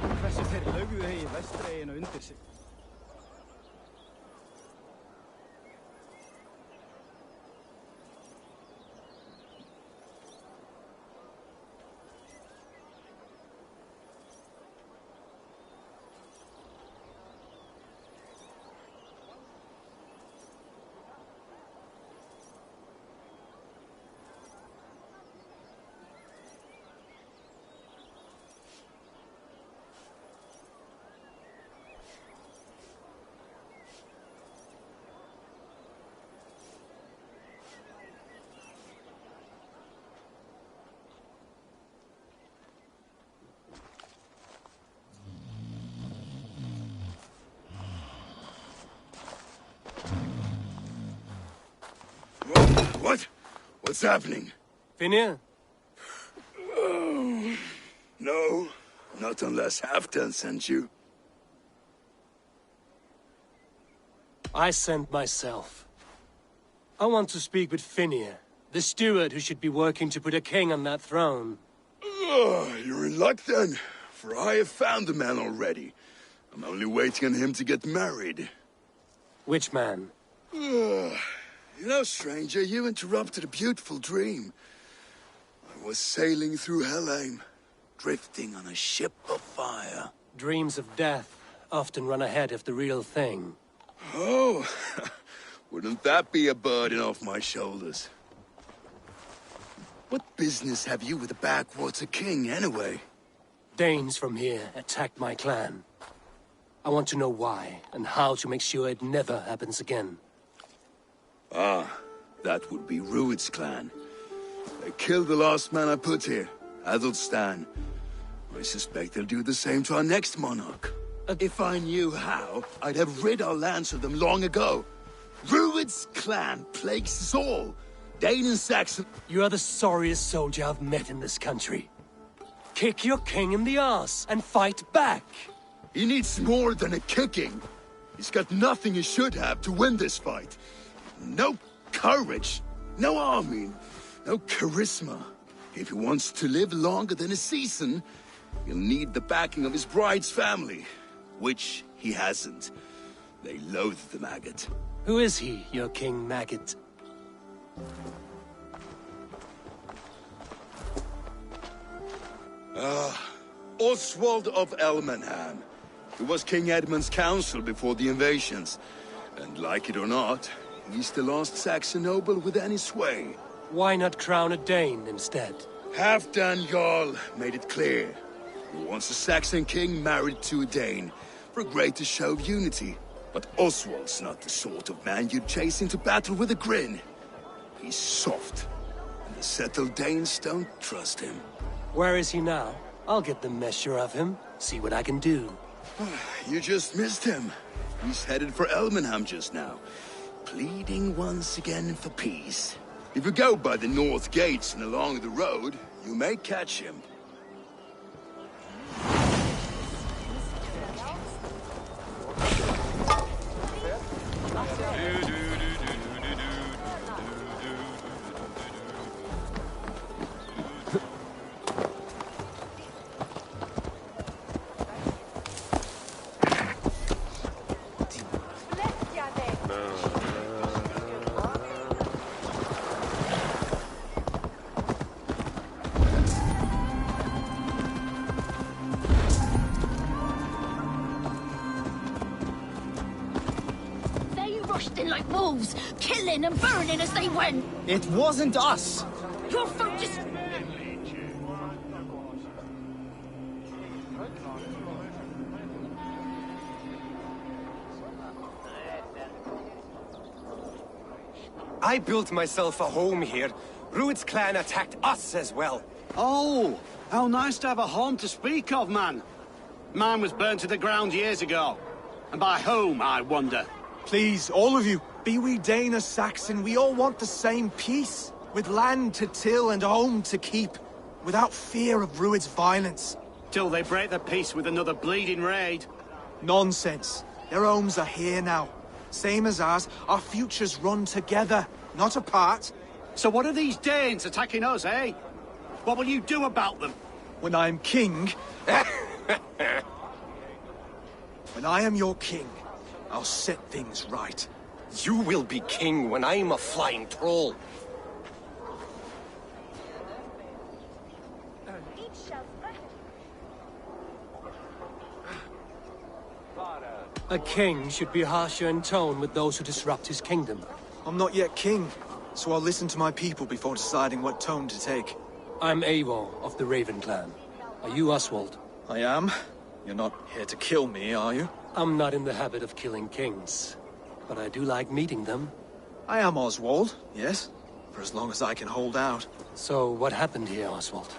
Impressive Þeir lögðu í vestreginu undir sig. What? What's happening? Finnir? Oh, no, not unless Halfdan sent you. I sent myself. I want to speak with Finnir, the steward who should be working to put a king on that throne. You're in luck then, for I have found the man already. I'm only waiting on him to get married. Which man? You know, stranger, you interrupted a beautiful dream. I was sailing through Helheim, drifting on a ship of fire. Dreams of death often run ahead of the real thing. Oh, wouldn't that be a burden off my shoulders? What business have you with the backwater king, anyway? Danes from here attacked my clan. I want to know why, and how to make sure it never happens again. Ah, that would be Rued's clan. They killed the last man I put here, Adelstan. I suspect they'll do the same to our next monarch. If I knew how, I'd have rid our lands of them long ago. Rued's clan plagues us all. Dane and Saxon... You are the sorriest soldier I've met in this country. Kick your king in the arse and fight back. He needs more than a kicking. He's got nothing he should have to win this fight. No courage, no army, no charisma. If he wants to live longer than a season, he'll need the backing of his bride's family, which he hasn't. They loathe the maggot. Who is he, your king maggot? Oswald of Elmenham. He was King Edmund's counsel before the invasions. And like it or not, he's the last Saxon noble with any sway. Why not crown a Dane instead? Halfdan Jarl made it clear. He wants a Saxon king married to a Dane, for a greater show of unity. But Oswald's not the sort of man you'd chase into battle with a grin. He's soft, and the settled Danes don't trust him. Where is he now? I'll get the measure of him, see what I can do. You just missed him. He's headed for Elmenham just now, pleading once again for peace. If you go by the north gates and along the road, you may catch him. Like wolves, killing and burning as they went. It wasn't us. Your folk just... I built myself a home here. Rued's clan attacked us as well. Oh, how nice to have a home to speak of, man. Mine was burnt to the ground years ago. And by whom, I wonder? Please, all of you, be we Dane or Saxon, we all want the same peace. With land to till and home to keep. Without fear of Rued's violence. Till they break the peace with another bleeding raid. Nonsense. Their homes are here now. Same as ours, our futures run together, not apart. So what are these Danes attacking us, eh? What will you do about them? When I'm king... When I am your king, I'll set things right. You will be king when I'm a flying troll. A king should be harsher in tone with those who disrupt his kingdom. I'm not yet king, so I'll listen to my people before deciding what tone to take. I'm Eivor of the Raven clan. Are you Oswald? I am. You're not here to kill me, are you? I'm not in the habit of killing kings, but I do like meeting them. I am Oswald, yes, for as long as I can hold out. So what happened here, Oswald?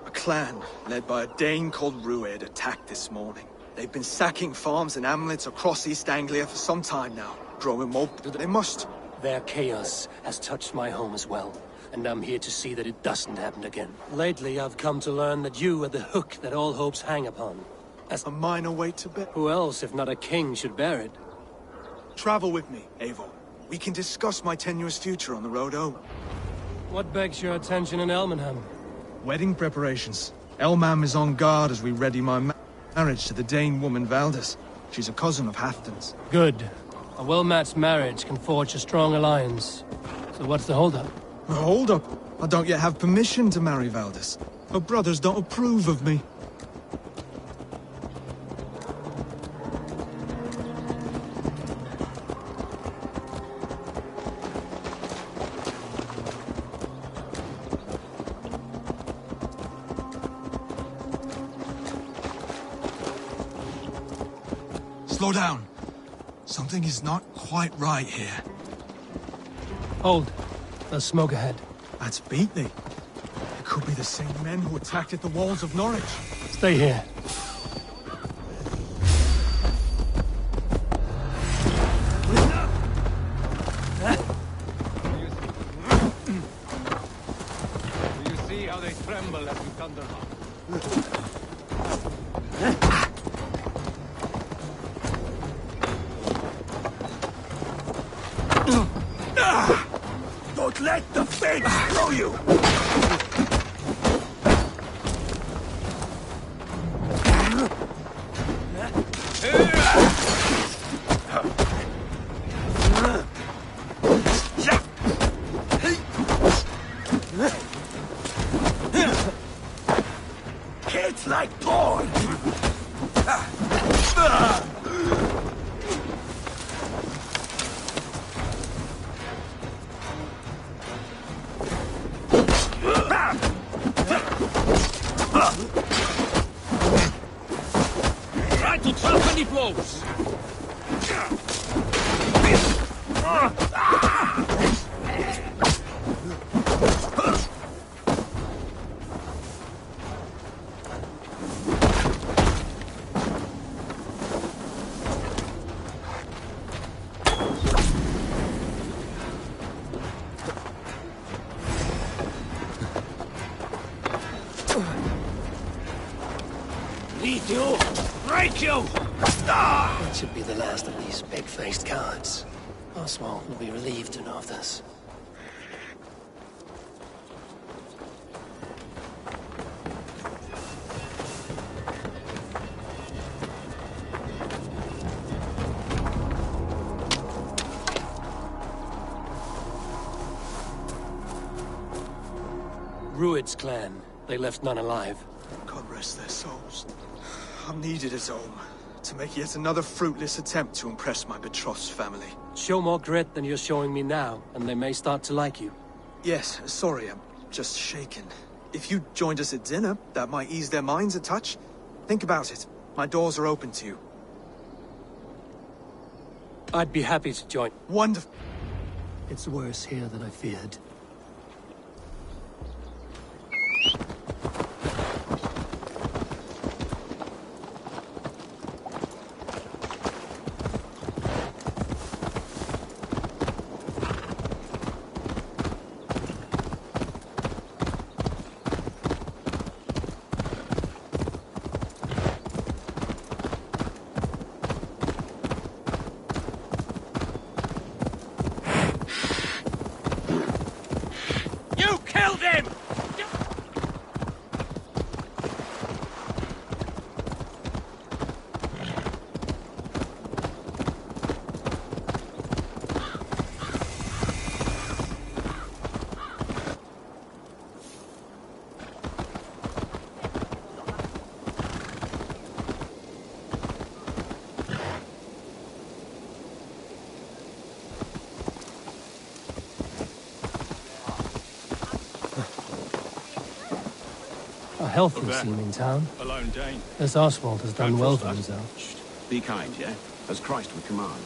A clan, led by a Dane called Rued, attacked this morning. They've been sacking farms and hamlets across East Anglia for some time now, growing more. They must. Their chaos has touched my home as well, and I'm here to see that it doesn't happen again. Lately, I've come to learn that you are the hook that all hopes hang upon. As a minor weight to bear. Who else, if not a king, should bear it? Travel with me, Eivor. We can discuss my tenuous future on the road home. What begs your attention in Elmenham? Wedding preparations. Elmam is on guard as we ready my marriage to the Dane woman Valdis. She's a cousin of Halfdan's. Good. A well-matched marriage can forge a strong alliance. So what's the holdup? A holdup? I don't yet have permission to marry Valdis. Her brothers don't approve of me. Slow down. Something is not quite right here. Hold. There's smoke ahead. That's Beatley. It could be the same men who attacked at the walls of Norwich. Stay here. Do you see how they tremble as we thunder? Don't let the fence throw you! Kids like porn! Try to trap any blows! Lead you! Break you! Ah! It should be the last of these big-faced cowards. Oswald will be relieved to know of this. Rued's clan. They left none alive. God rest their souls. I'm needed as home to make yet another fruitless attempt to impress my betrothed's family. Show more grit than you're showing me now, and they may start to like you. Yes, sorry, I'm just shaken. If you joined us at dinner, that might ease their minds a touch. Think about it. My doors are open to you. I'd be happy to join. Wonderful. It's worse here than I feared. health you Look there. seem in town. A lone Dane. This Oswald has done Don't well trust for us. himself. Be kind, yeah? As Christ would command.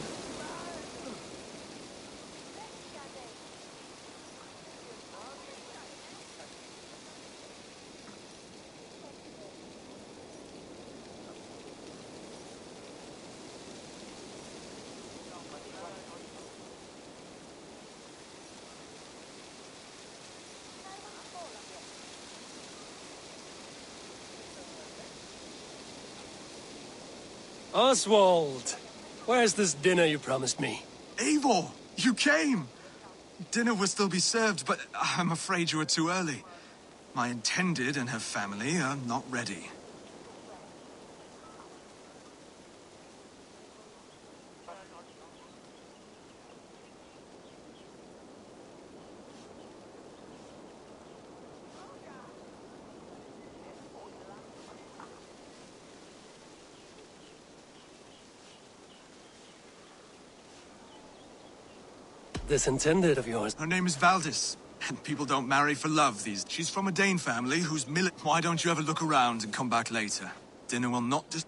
Oswald! Where's this dinner you promised me? Eivor, you came! Dinner will still be served, but I'm afraid you are too early. My intended and her family are not ready. This intended of yours. Her name is Valdis, and people don't marry for love these. She's from a Dane family whose Why don't you ever look around and come back later? Dinner will not just...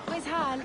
Where's Hal?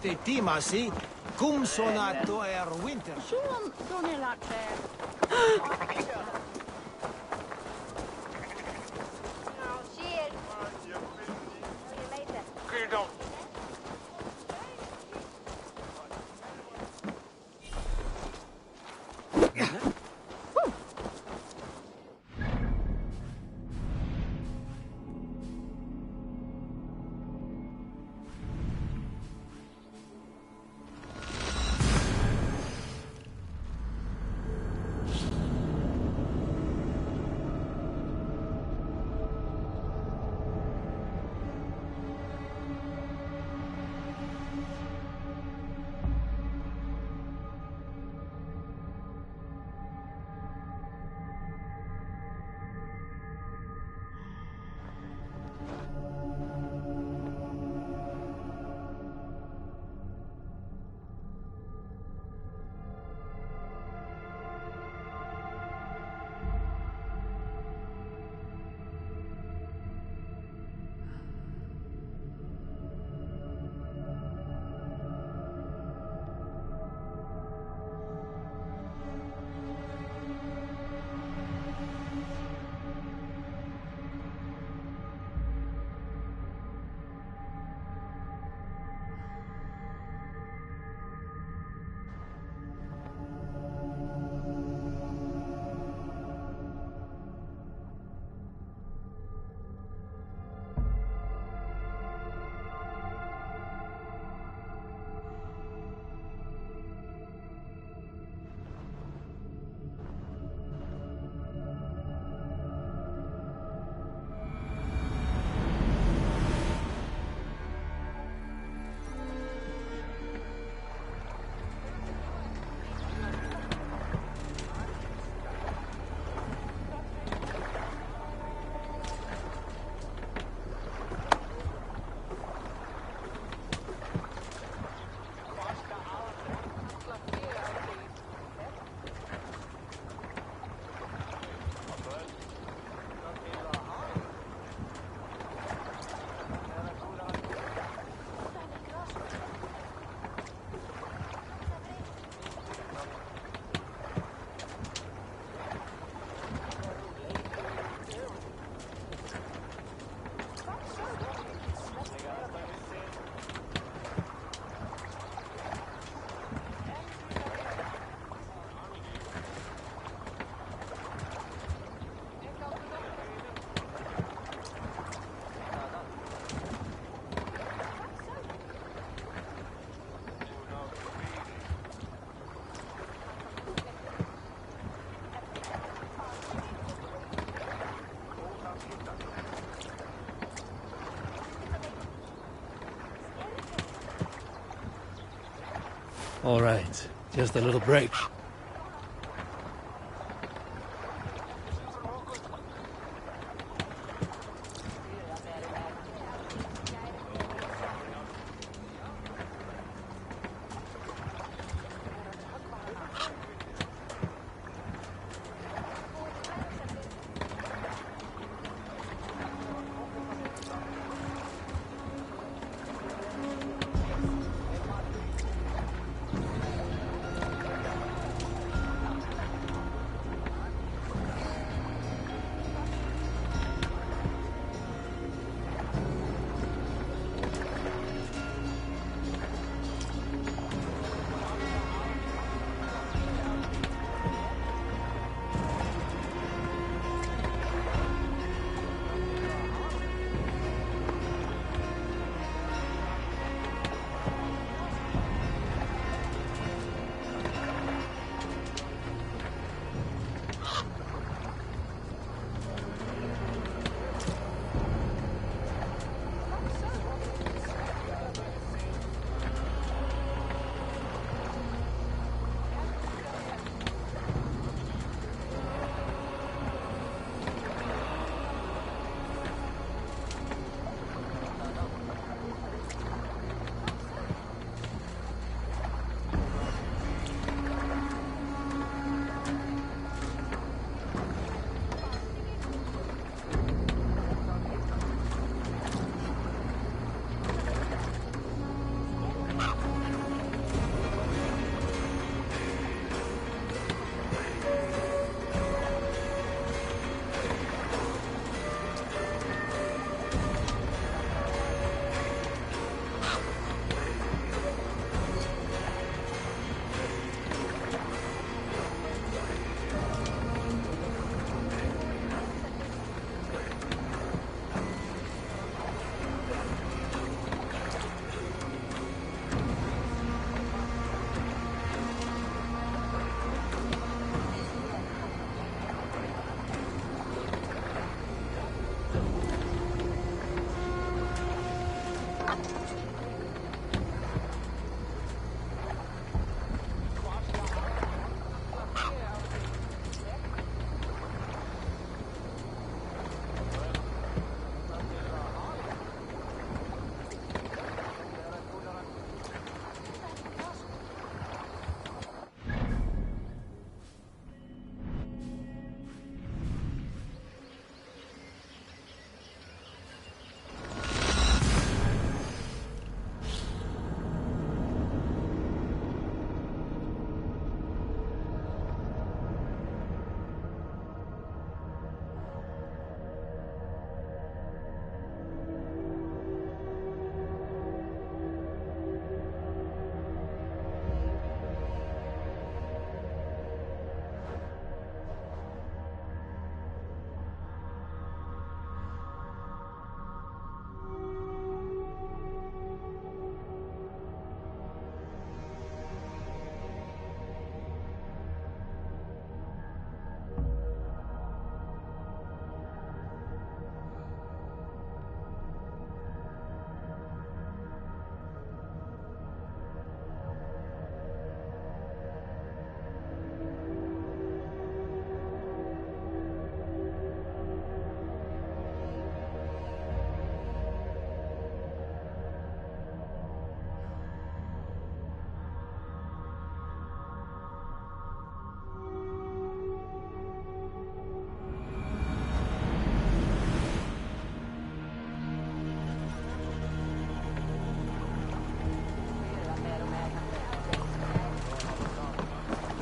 te timasi, cum sonato winter. Suon donelace. All right, just a little break.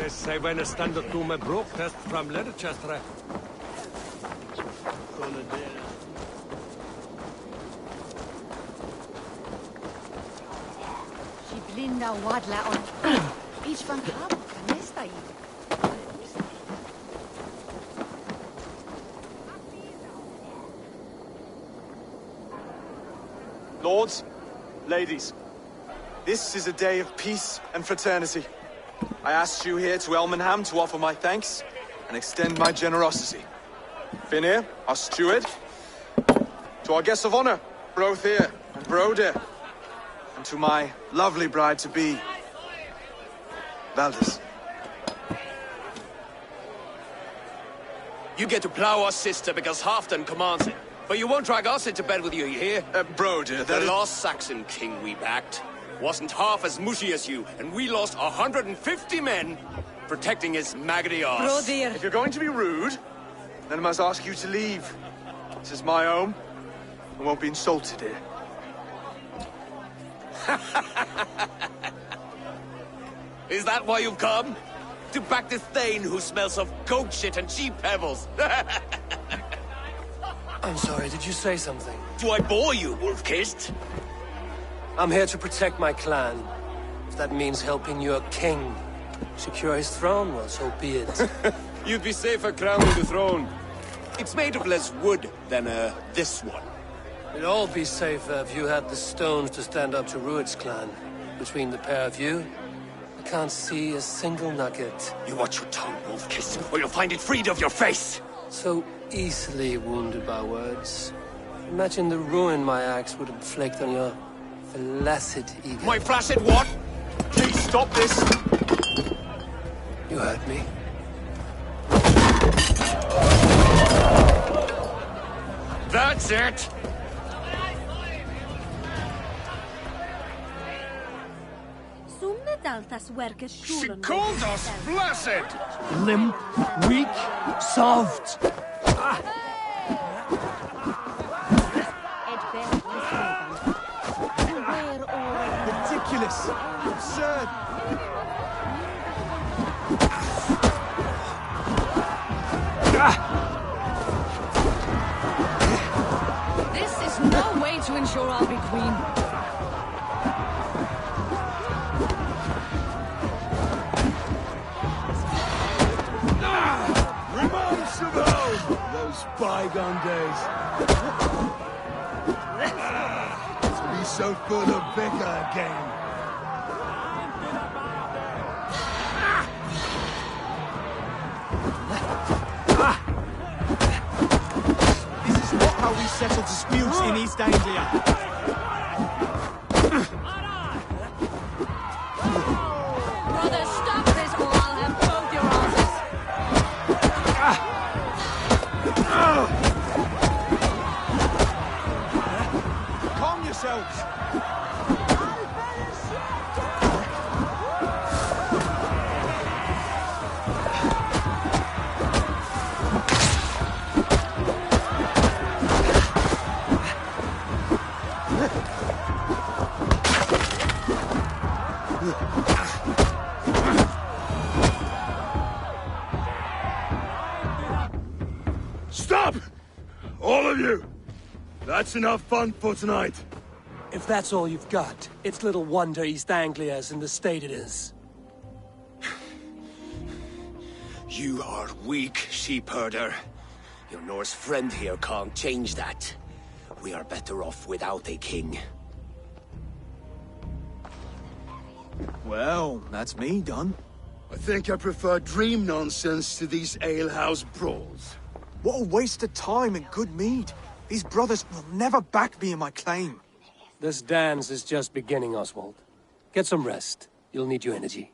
Say when I stand up to my broke test from Leicester. Blinda wadla on each van hab nesta i. Lords, ladies, this is a day of peace and fraternity. I asked you here to Elmenham to offer my thanks and extend my generosity. Finir, our steward, to our guests of honor, Brothir and Brodir, and to my lovely bride-to-be, Valdis. You get to plow our sister because Halfdan commands it. But you won't drag us into bed with you, you hear? Brodir, the last Saxon king we backed wasn't half as mushy as you, and we lost 150 men protecting his maggoty arse. Brodir. If you're going to be rude, then I must ask you to leave. This is my home. I won't be insulted here. Is that why you've come? To back this Thane who smells of goat shit and cheap pebbles? I'm sorry, did you say something? Do I bore you, wolf-kissed? I'm here to protect my clan. If that means helping your king secure his throne, well, so be it. You'd be safer crowning the throne. It's made of less wood than, this one. It'd all be safer if you had the stones to stand up to Rued's clan. Between the pair of you, I can't see a single nugget. You watch your tongue, wolf-kissed, or you'll find it freed of your face! So easily wounded by words. Imagine the ruin my axe would inflict on your flaccid ego. My flaccid what? Please stop this! You heard me. That's it! She called us flaccid! Limp, weak, soft. Ridiculous! Absurd! This is no way to ensure I'll be queen. Reminds of those bygone days. To be so full of vigor again. This is not how we settle disputes in East Anglia. Brother, stop this or I'll have both your asses. Calm yourselves. Stop! All of you! That's enough fun for tonight. If that's all you've got, it's little wonder East Anglia is in the state it is. You are weak, sheep herder. Your Norse friend here can't change that. We are better off without a king. Well, that's me done. I think I prefer dream nonsense to these alehouse brawls. What a waste of time and good mead. These brothers will never back me in my claim. This dance is just beginning, Oswald. Get some rest. You'll need your energy.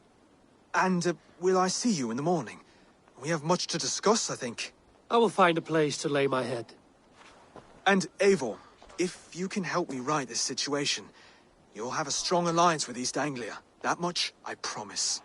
And will I see you in the morning? We have much to discuss, I think. I will find a place to lay my head. And Eivor, if you can help me right this situation, you'll have a strong alliance with East Anglia. That much, I promise.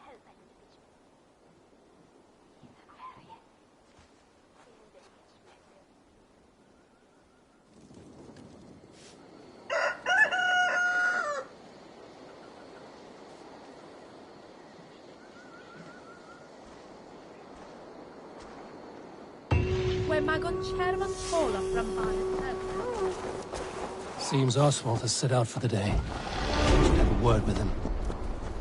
Seems Oswald has set out for the day. I should have a word with him.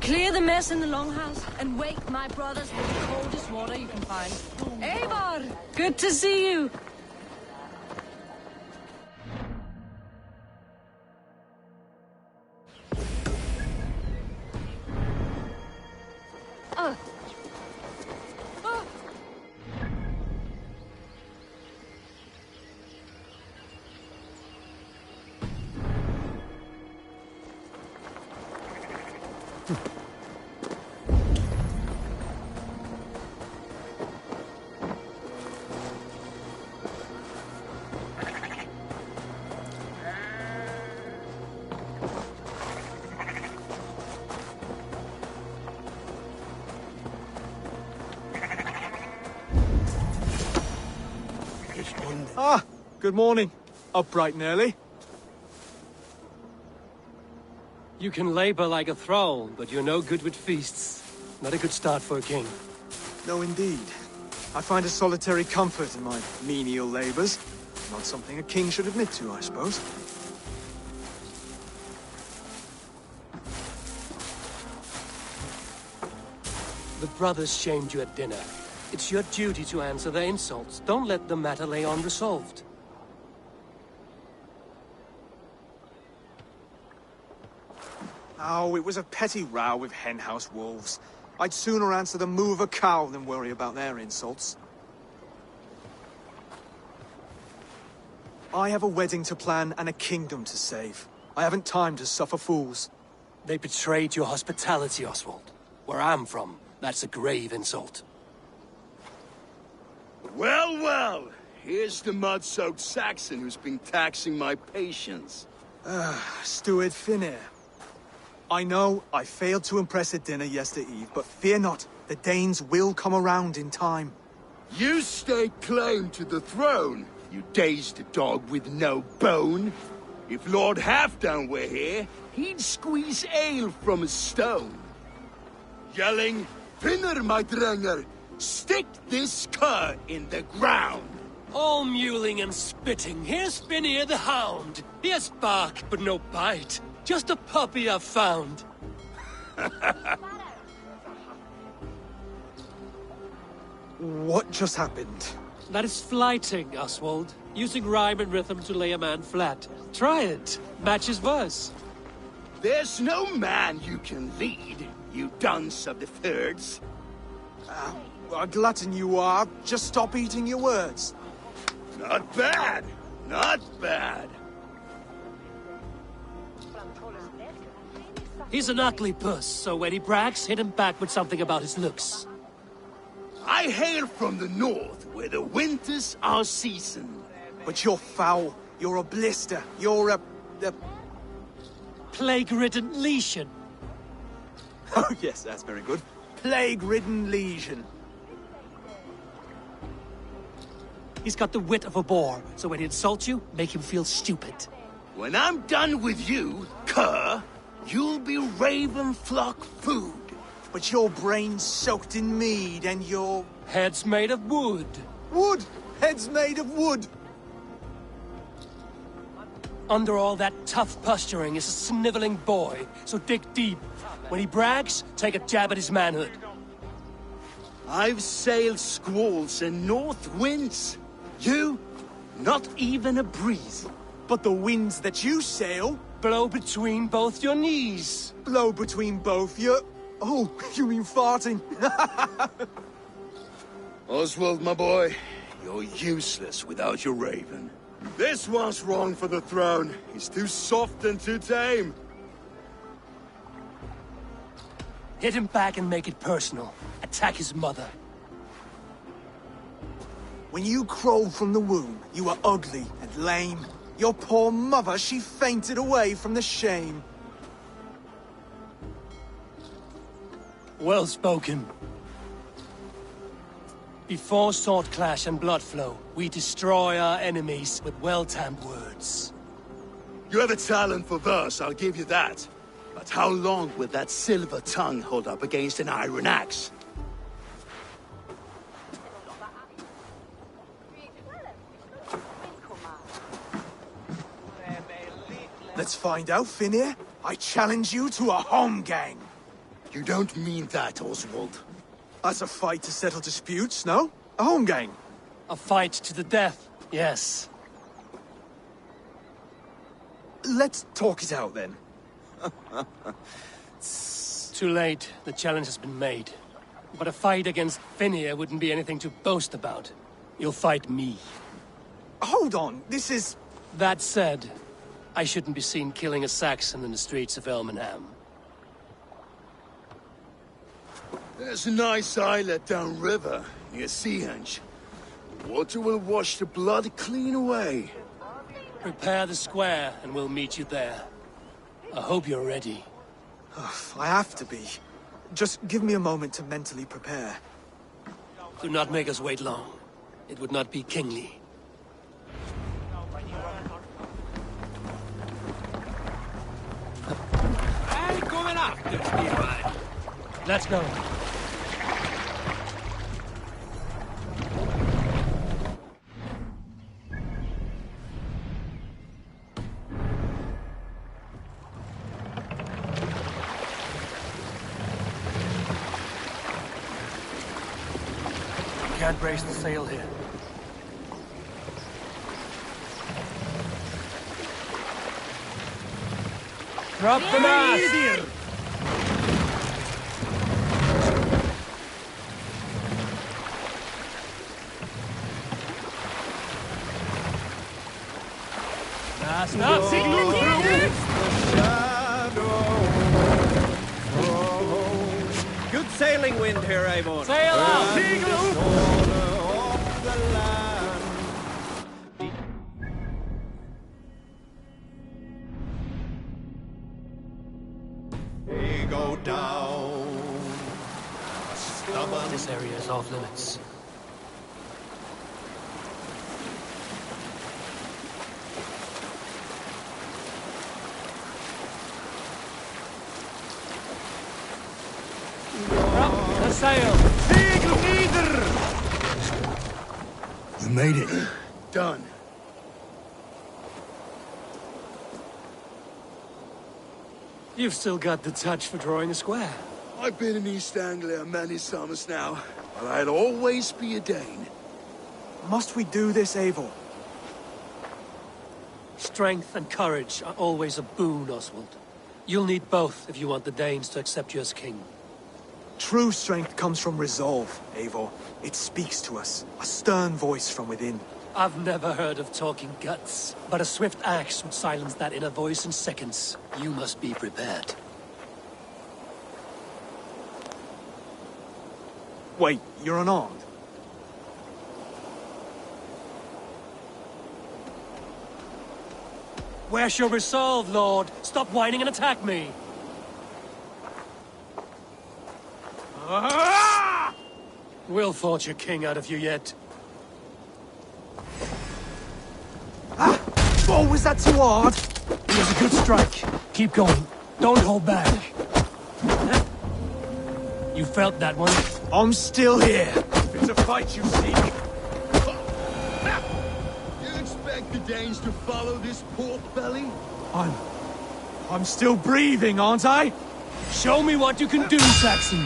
Clear the mess in the longhouse and wake my brothers with the coldest water you can find. Eivor! Good to see you! Ah, good morning. Up bright and early. You can labor like a thrall, but you're no good with feasts. Not a good start for a king. No, indeed. I find a solitary comfort in my menial labors. Not something a king should admit to, I suppose. The brothers shamed you at dinner. It's your duty to answer their insults. Don't let the matter lay unresolved. Oh, it was a petty row with henhouse wolves. I'd sooner answer the moo of a cow than worry about their insults. I have a wedding to plan and a kingdom to save. I haven't time to suffer fools. They betrayed your hospitality, Oswald. Where I'm from, that's a grave insult. Well, well. Here's the mud-soaked Saxon who's been taxing my patience. Steward Finnair. I know I failed to impress at dinner yestereve, but fear not, the Danes will come around in time. You stake claim to the throne, you dazed dog with no bone. If Lord Halfdan were here, he'd squeeze ale from a stone. Yelling, Finner, my drenger, stick this cur in the ground. All mewling and spitting, here's Finnear the hound. He has bark, but no bite. Just a puppy I've found. What just happened? That is flighting, Oswald. Using rhyme and rhythm to lay a man flat. Try it. Match his verse. There's no man you can lead, you dunce of the thirds. A glutton you are. Just stop eating your words. Not bad. Not bad. He's an ugly puss, so when he brags, hit him back with something about his looks. I hail from the north, where the winters are seasoned. But you're foul. You're a blister. You're a... Plague-ridden lesion. Oh yes, that's very good. Plague-ridden lesion. He's got the wit of a boar, so when he insults you, make him feel stupid. When I'm done with you, cur, you'll be raven flock food. But your brain's soaked in mead and your... Head's made of wood. Wood! Head's made of wood! Under all that tough posturing is a sniveling boy, so dig deep. When he brags, take a jab at his manhood. I've sailed squalls and north winds. You, not even a breeze. But the winds that you sail... Blow between both your knees. Blow between both your... Oh, you mean farting? Oswald, my boy, you're useless without your raven. This one's wrong for the throne. He's too soft and too tame. Hit him back and make it personal. Attack his mother. When you crawled from the womb, you were ugly and lame. Your poor mother, she fainted away from the shame. Well spoken. Before sword clash and blood flow, we destroy our enemies with well-timed words. You have a talent for verse, I'll give you that. But how long will that silver tongue hold up against an iron axe? Let's find out, Finir. I challenge you to a home gang. You don't mean that, Oswald. As a fight to settle disputes, no? A home gang. A fight to the death, yes. Let's talk it out, then. Too late. The challenge has been made. But a fight against Finir wouldn't be anything to boast about. You'll fight me. Hold on, this is... That said, I shouldn't be seen killing a Saxon in the streets of Elmenham. There's a nice islet downriver, near Seahenge. Water will wash the blood clean away. Prepare the square, and we'll meet you there. I hope you're ready. I have to be. Just give me a moment to mentally prepare. Do not make us wait long. It would not be kingly. Let's go. Can't brace the sail here. Drop the mast! Stop! Good sailing wind here, Eivor. Sail out! We go down. This area is off limits. Sail! Segel nieder! You made it. Done. You've still got the touch for drawing a square. I've been in East Anglia many summers now, but I'll always be a Dane. Must we do this, Eivor? Strength and courage are always a boon, Oswald. You'll need both if you want the Danes to accept you as king. True strength comes from resolve, Eivor. It speaks to us. A stern voice from within. I've never heard of talking guts, but a swift axe would silence that inner voice in seconds. You must be prepared. Wait, you're unarmed? Where's your resolve, Lord? Stop whining and attack me! We'll forge a king out of you yet. Oh, was that too hard? It was a good strike. Keep going. Don't hold back. You felt that one? I'm still here. If it's a fight you seek. You expect the Danes to follow this pork belly? I'm still breathing, aren't I? Show me what you can do, Saxon.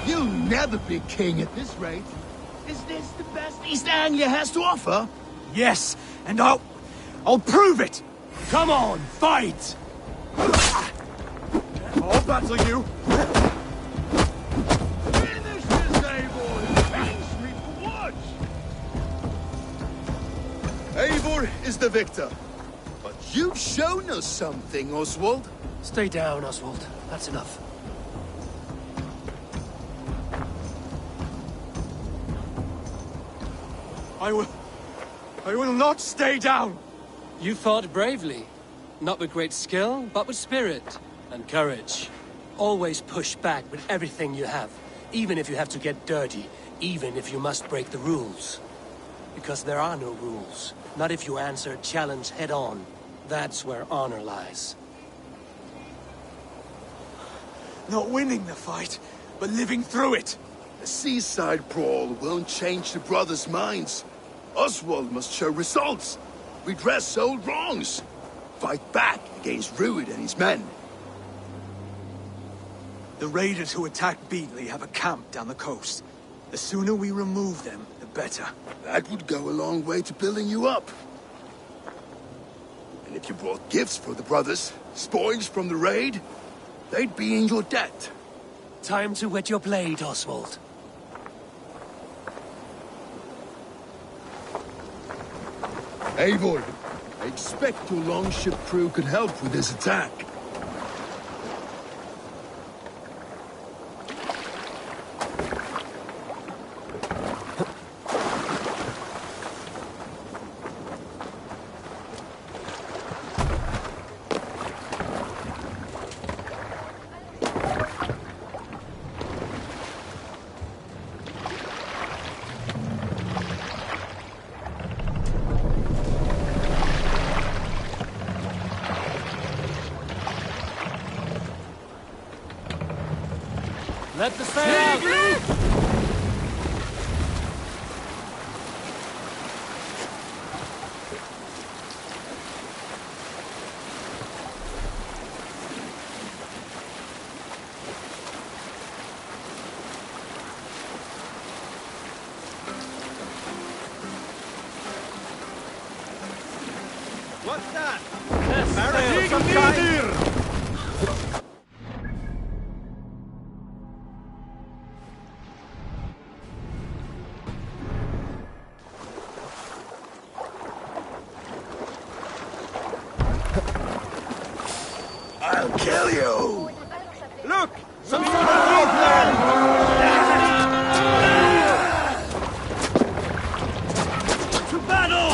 You'll never be king at this rate. Is this the best East Anglia has to offer? Yes, and I'll prove it! Come on, fight! I'll battle you! Finish this, Eivor! Beats me for what? Eivor is the victor. But you've shown us something, Oswald. Stay down, Oswald. That's enough. I will not stay down! You fought bravely. Not with great skill, but with spirit and courage. Always push back with everything you have, even if you have to get dirty, even if you must break the rules. Because there are no rules. Not if you answer a challenge head on. That's where honor lies. Not winning the fight, but living through it. A seaside brawl won't change the brothers' minds. Oswald must show results. redress old wrongs. Fight back against Rued and his men. The raiders who attacked Beatley have a camp down the coast. The sooner we remove them, the better. That would go a long way to building you up. And if you brought gifts for the brothers, spoils from the raid, they'd be in your debt. Time to wet your blade, Oswald. Eivor, I expect your longship crew could help with this attack. Let the sail out! What's that? Yes, Barrel of some sail. kind? I'll kill you! Look! Some sort of Northland! To battle!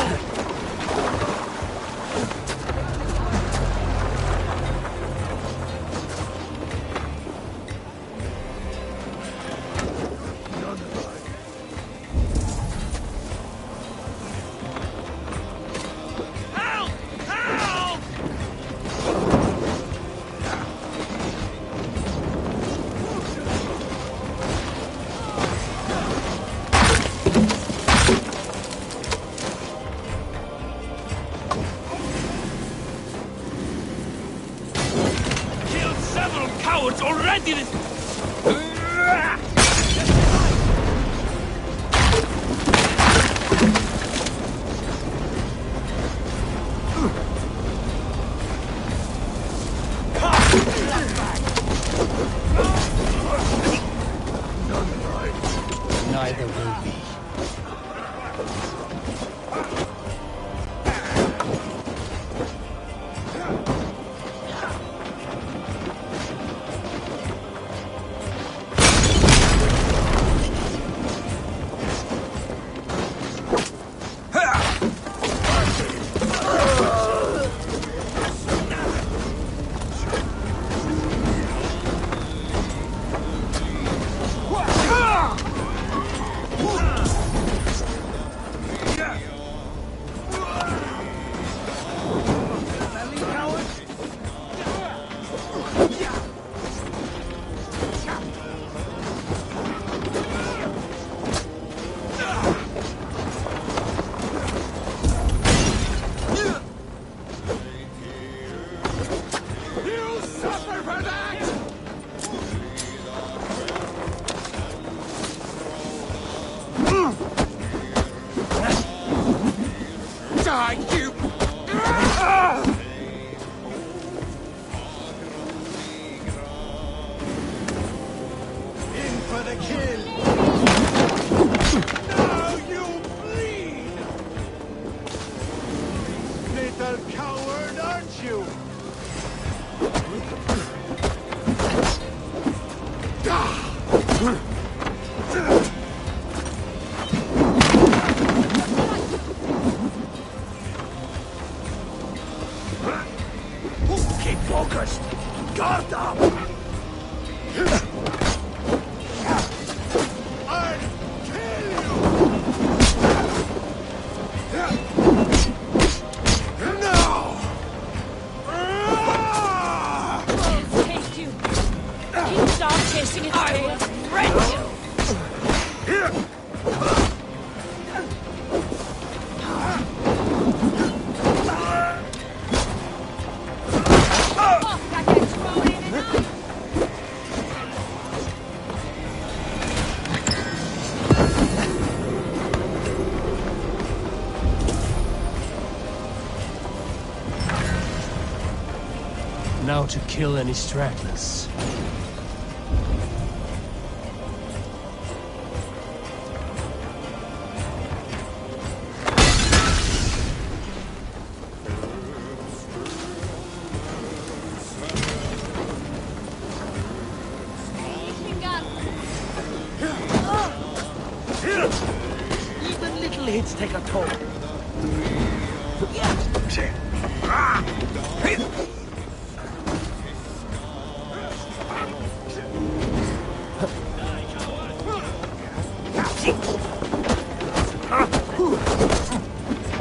Cowards already! Neither will be. Coward, aren't you? Keep focused! Guard up! I'll kill you! No! Take you. Keep dog chasing its tail. Rent you. Now to kill any stragglers. Even little hits take a toll.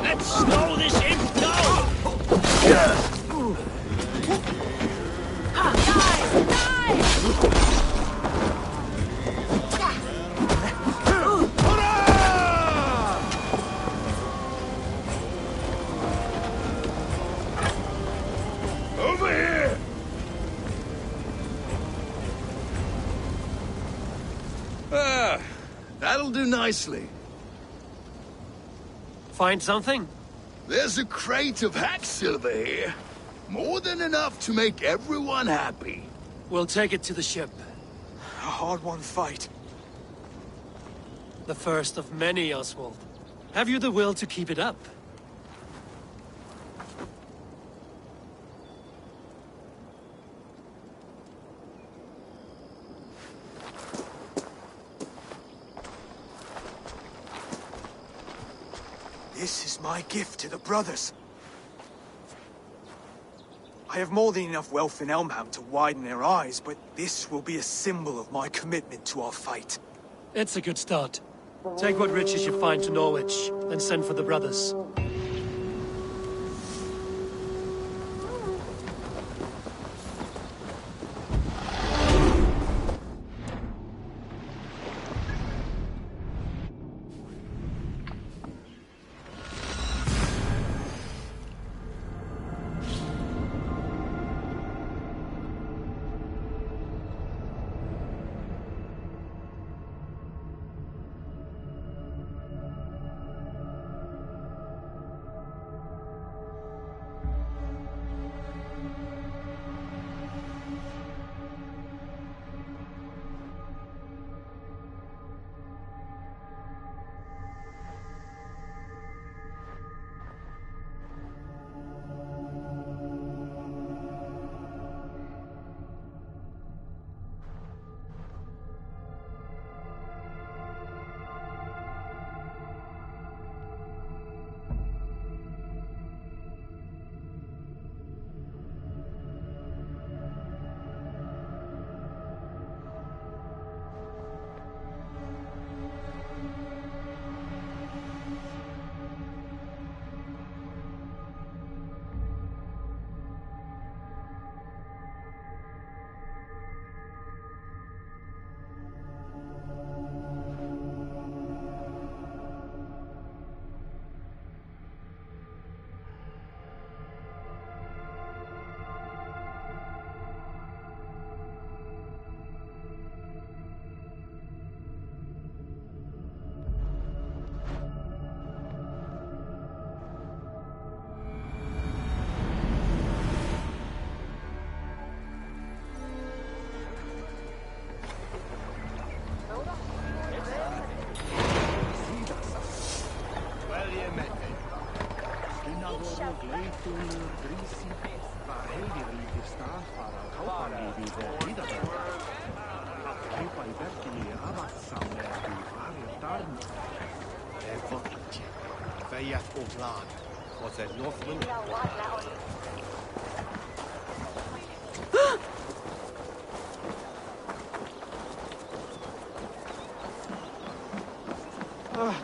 Let's slow this imp down! Over here! That'll do nicely. Find something? There's a crate of hack silver here. More than enough to make everyone happy. We'll take it to the ship. A hard-won fight. The first of many, Oswald. Have you the will to keep it up? This is my gift to the brothers. I have more than enough wealth in Elmham to widen their eyes, but this will be a symbol of my commitment to our fight. It's a good start. Take what riches you find to Norwich, then send for the brothers.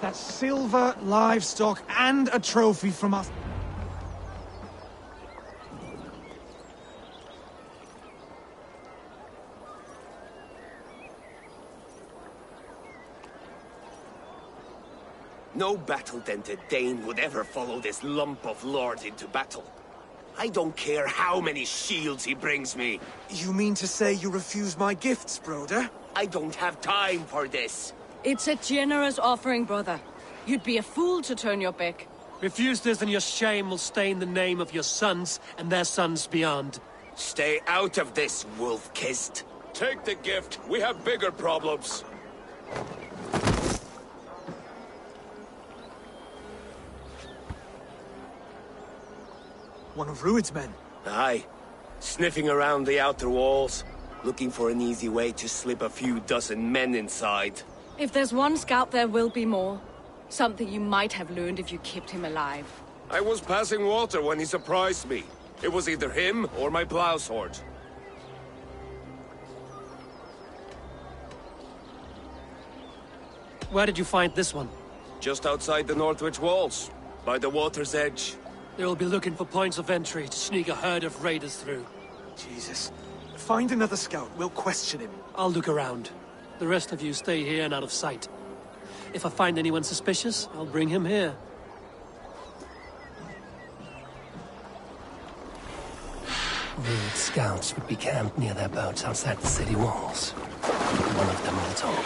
That's silver, livestock, and a trophy from us. No battle-dented Dane would ever follow this lump of lord into battle. I don't care how many shields he brings me. You mean to say you refuse my gifts, broder? I don't have time for this. It's a generous offering, brother. You'd be a fool to turn your back. Refuse this and your shame will stain the name of your sons and their sons beyond. Stay out of this, wolf-kissed. Take the gift. We have bigger problems. One of Rued's men. Aye. Sniffing around the outer walls. Looking for an easy way to slip a few dozen men inside. If there's one scout, there will be more. Something you might have learned if you kept him alive. I was passing water when he surprised me. It was either him or my plow sword. Where did you find this one? Just outside the Northwich walls. By the water's edge. They'll be looking for points of entry to sneak a herd of raiders through. Jesus. Find another scout. We'll question him. I'll look around. The rest of you stay here and out of sight. If I find anyone suspicious, I'll bring him here. Rude scouts would be camped near their boats outside the city walls. One of them will talk.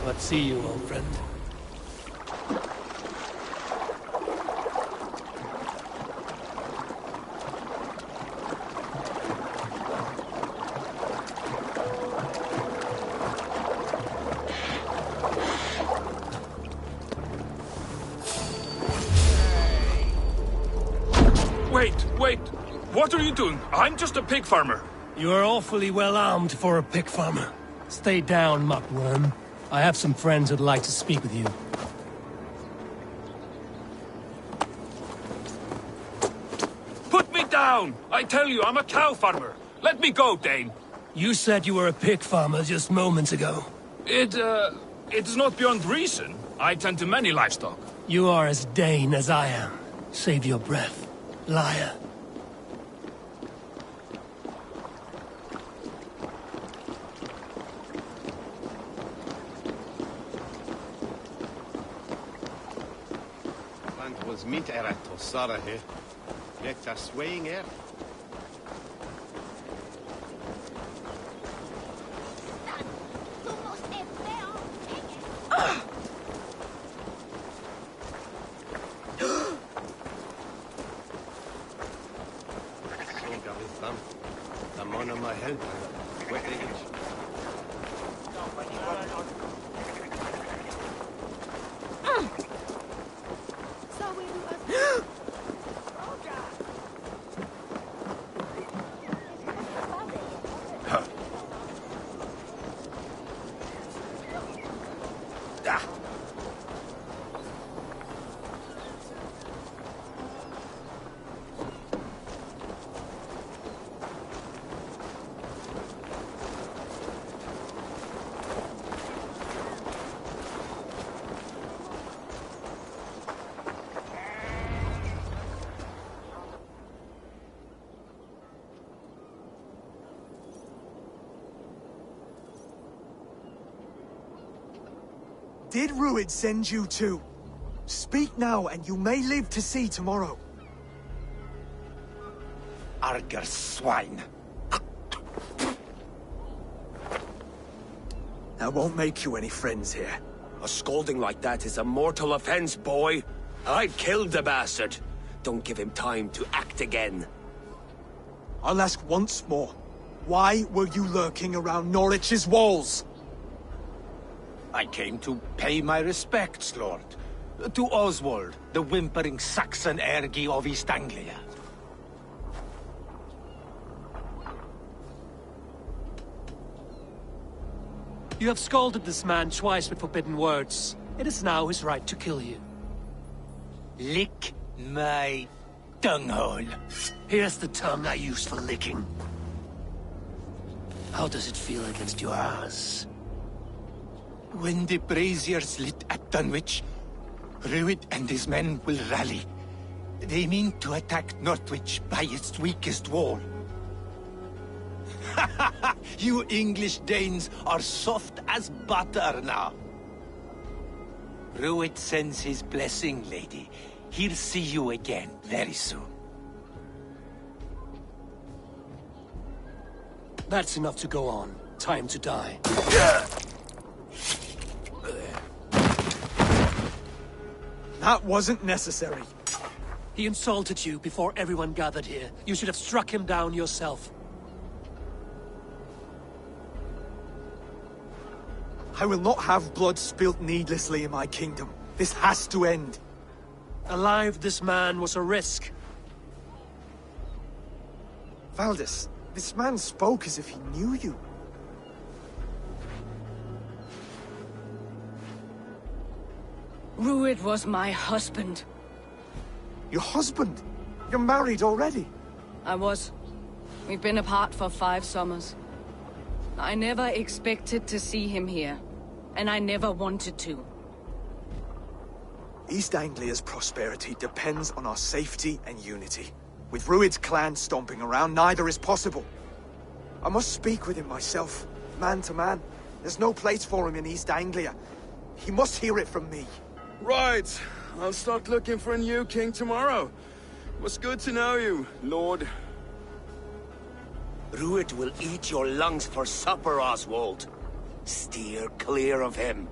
Let's see you, old friend. Wait! What are you doing? I'm just a pig farmer. You are awfully well armed for a pig farmer. Stay down, muckworm. I have some friends who'd like to speak with you. Put me down! I tell you, I'm a cow farmer. Let me go, Dane. You said you were a pig farmer just moments ago. It is not beyond reason. I tend to many livestock. You are as Dane as I am. Save your breath, liar. Was meet erat or Sarah here. Yet a swaying air. I'm on my head. Wet age. Did Ruid send you too? Speak now, and you may live to see tomorrow. Arger swine. That won't make you any friends here. A scolding like that is a mortal offense, boy. I've killed the bastard. Don't give him time to act again. I'll ask once more. Why were you lurking around Norwich's walls? I came to pay my respects, Lord. To Oswald, the whimpering Saxon ergi of East Anglia. You have scolded this man twice with forbidden words. It is now his right to kill you. Lick my tonguehole. Here's the tongue I use for licking. How does it feel against your ass? When the braziers lit at Dunwich, Ruid and his men will rally. They mean to attack Northwich by its weakest wall. You English Danes are soft as butter now. Ruid sends his blessing, lady. He'll see you again very soon. That's enough to go on. Time to die. That wasn't necessary. He insulted you before everyone gathered here. You should have struck him down yourself. I will not have blood spilt needlessly in my kingdom. This has to end. Alive, this man was a risk. Valdis, this man spoke as if he knew you. Ruid was my husband. Your husband? You're married already? I was. We've been apart for 5 summers. I never expected to see him here. And I never wanted to. East Anglia's prosperity depends on our safety and unity. With Ruid's clan stomping around, neither is possible. I must speak with him myself, man to man. There's no place for him in East Anglia. He must hear it from me. Right. I'll start looking for a new king tomorrow. It was good to know you, Lord. Ruid will eat your lungs for supper, Oswald. Steer clear of him.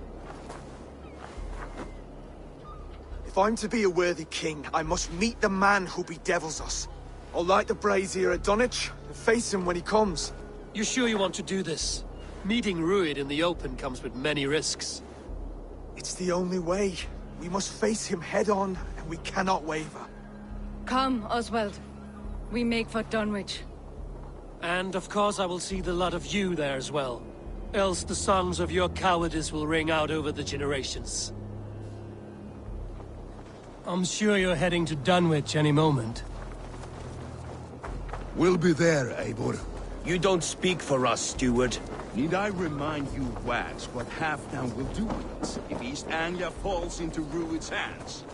If I'm to be a worthy king, I must meet the man who bedevils us. I'll light the brazier at Dunwich and face him when he comes. You sure you want to do this? Meeting Ruid in the open comes with many risks. It's the only way. We must face him head-on, and we cannot waver. Come, Oswald. We make for Dunwich. And of course I will see the lot of you there as well. Else the songs of your cowardice will ring out over the generations. I'm sure you're heading to Dunwich any moment. We'll be there, Eivor. You don't speak for us, steward. Need I remind you, Wags, what Halfdan will do with us if East Anglia falls into Ruid's hands?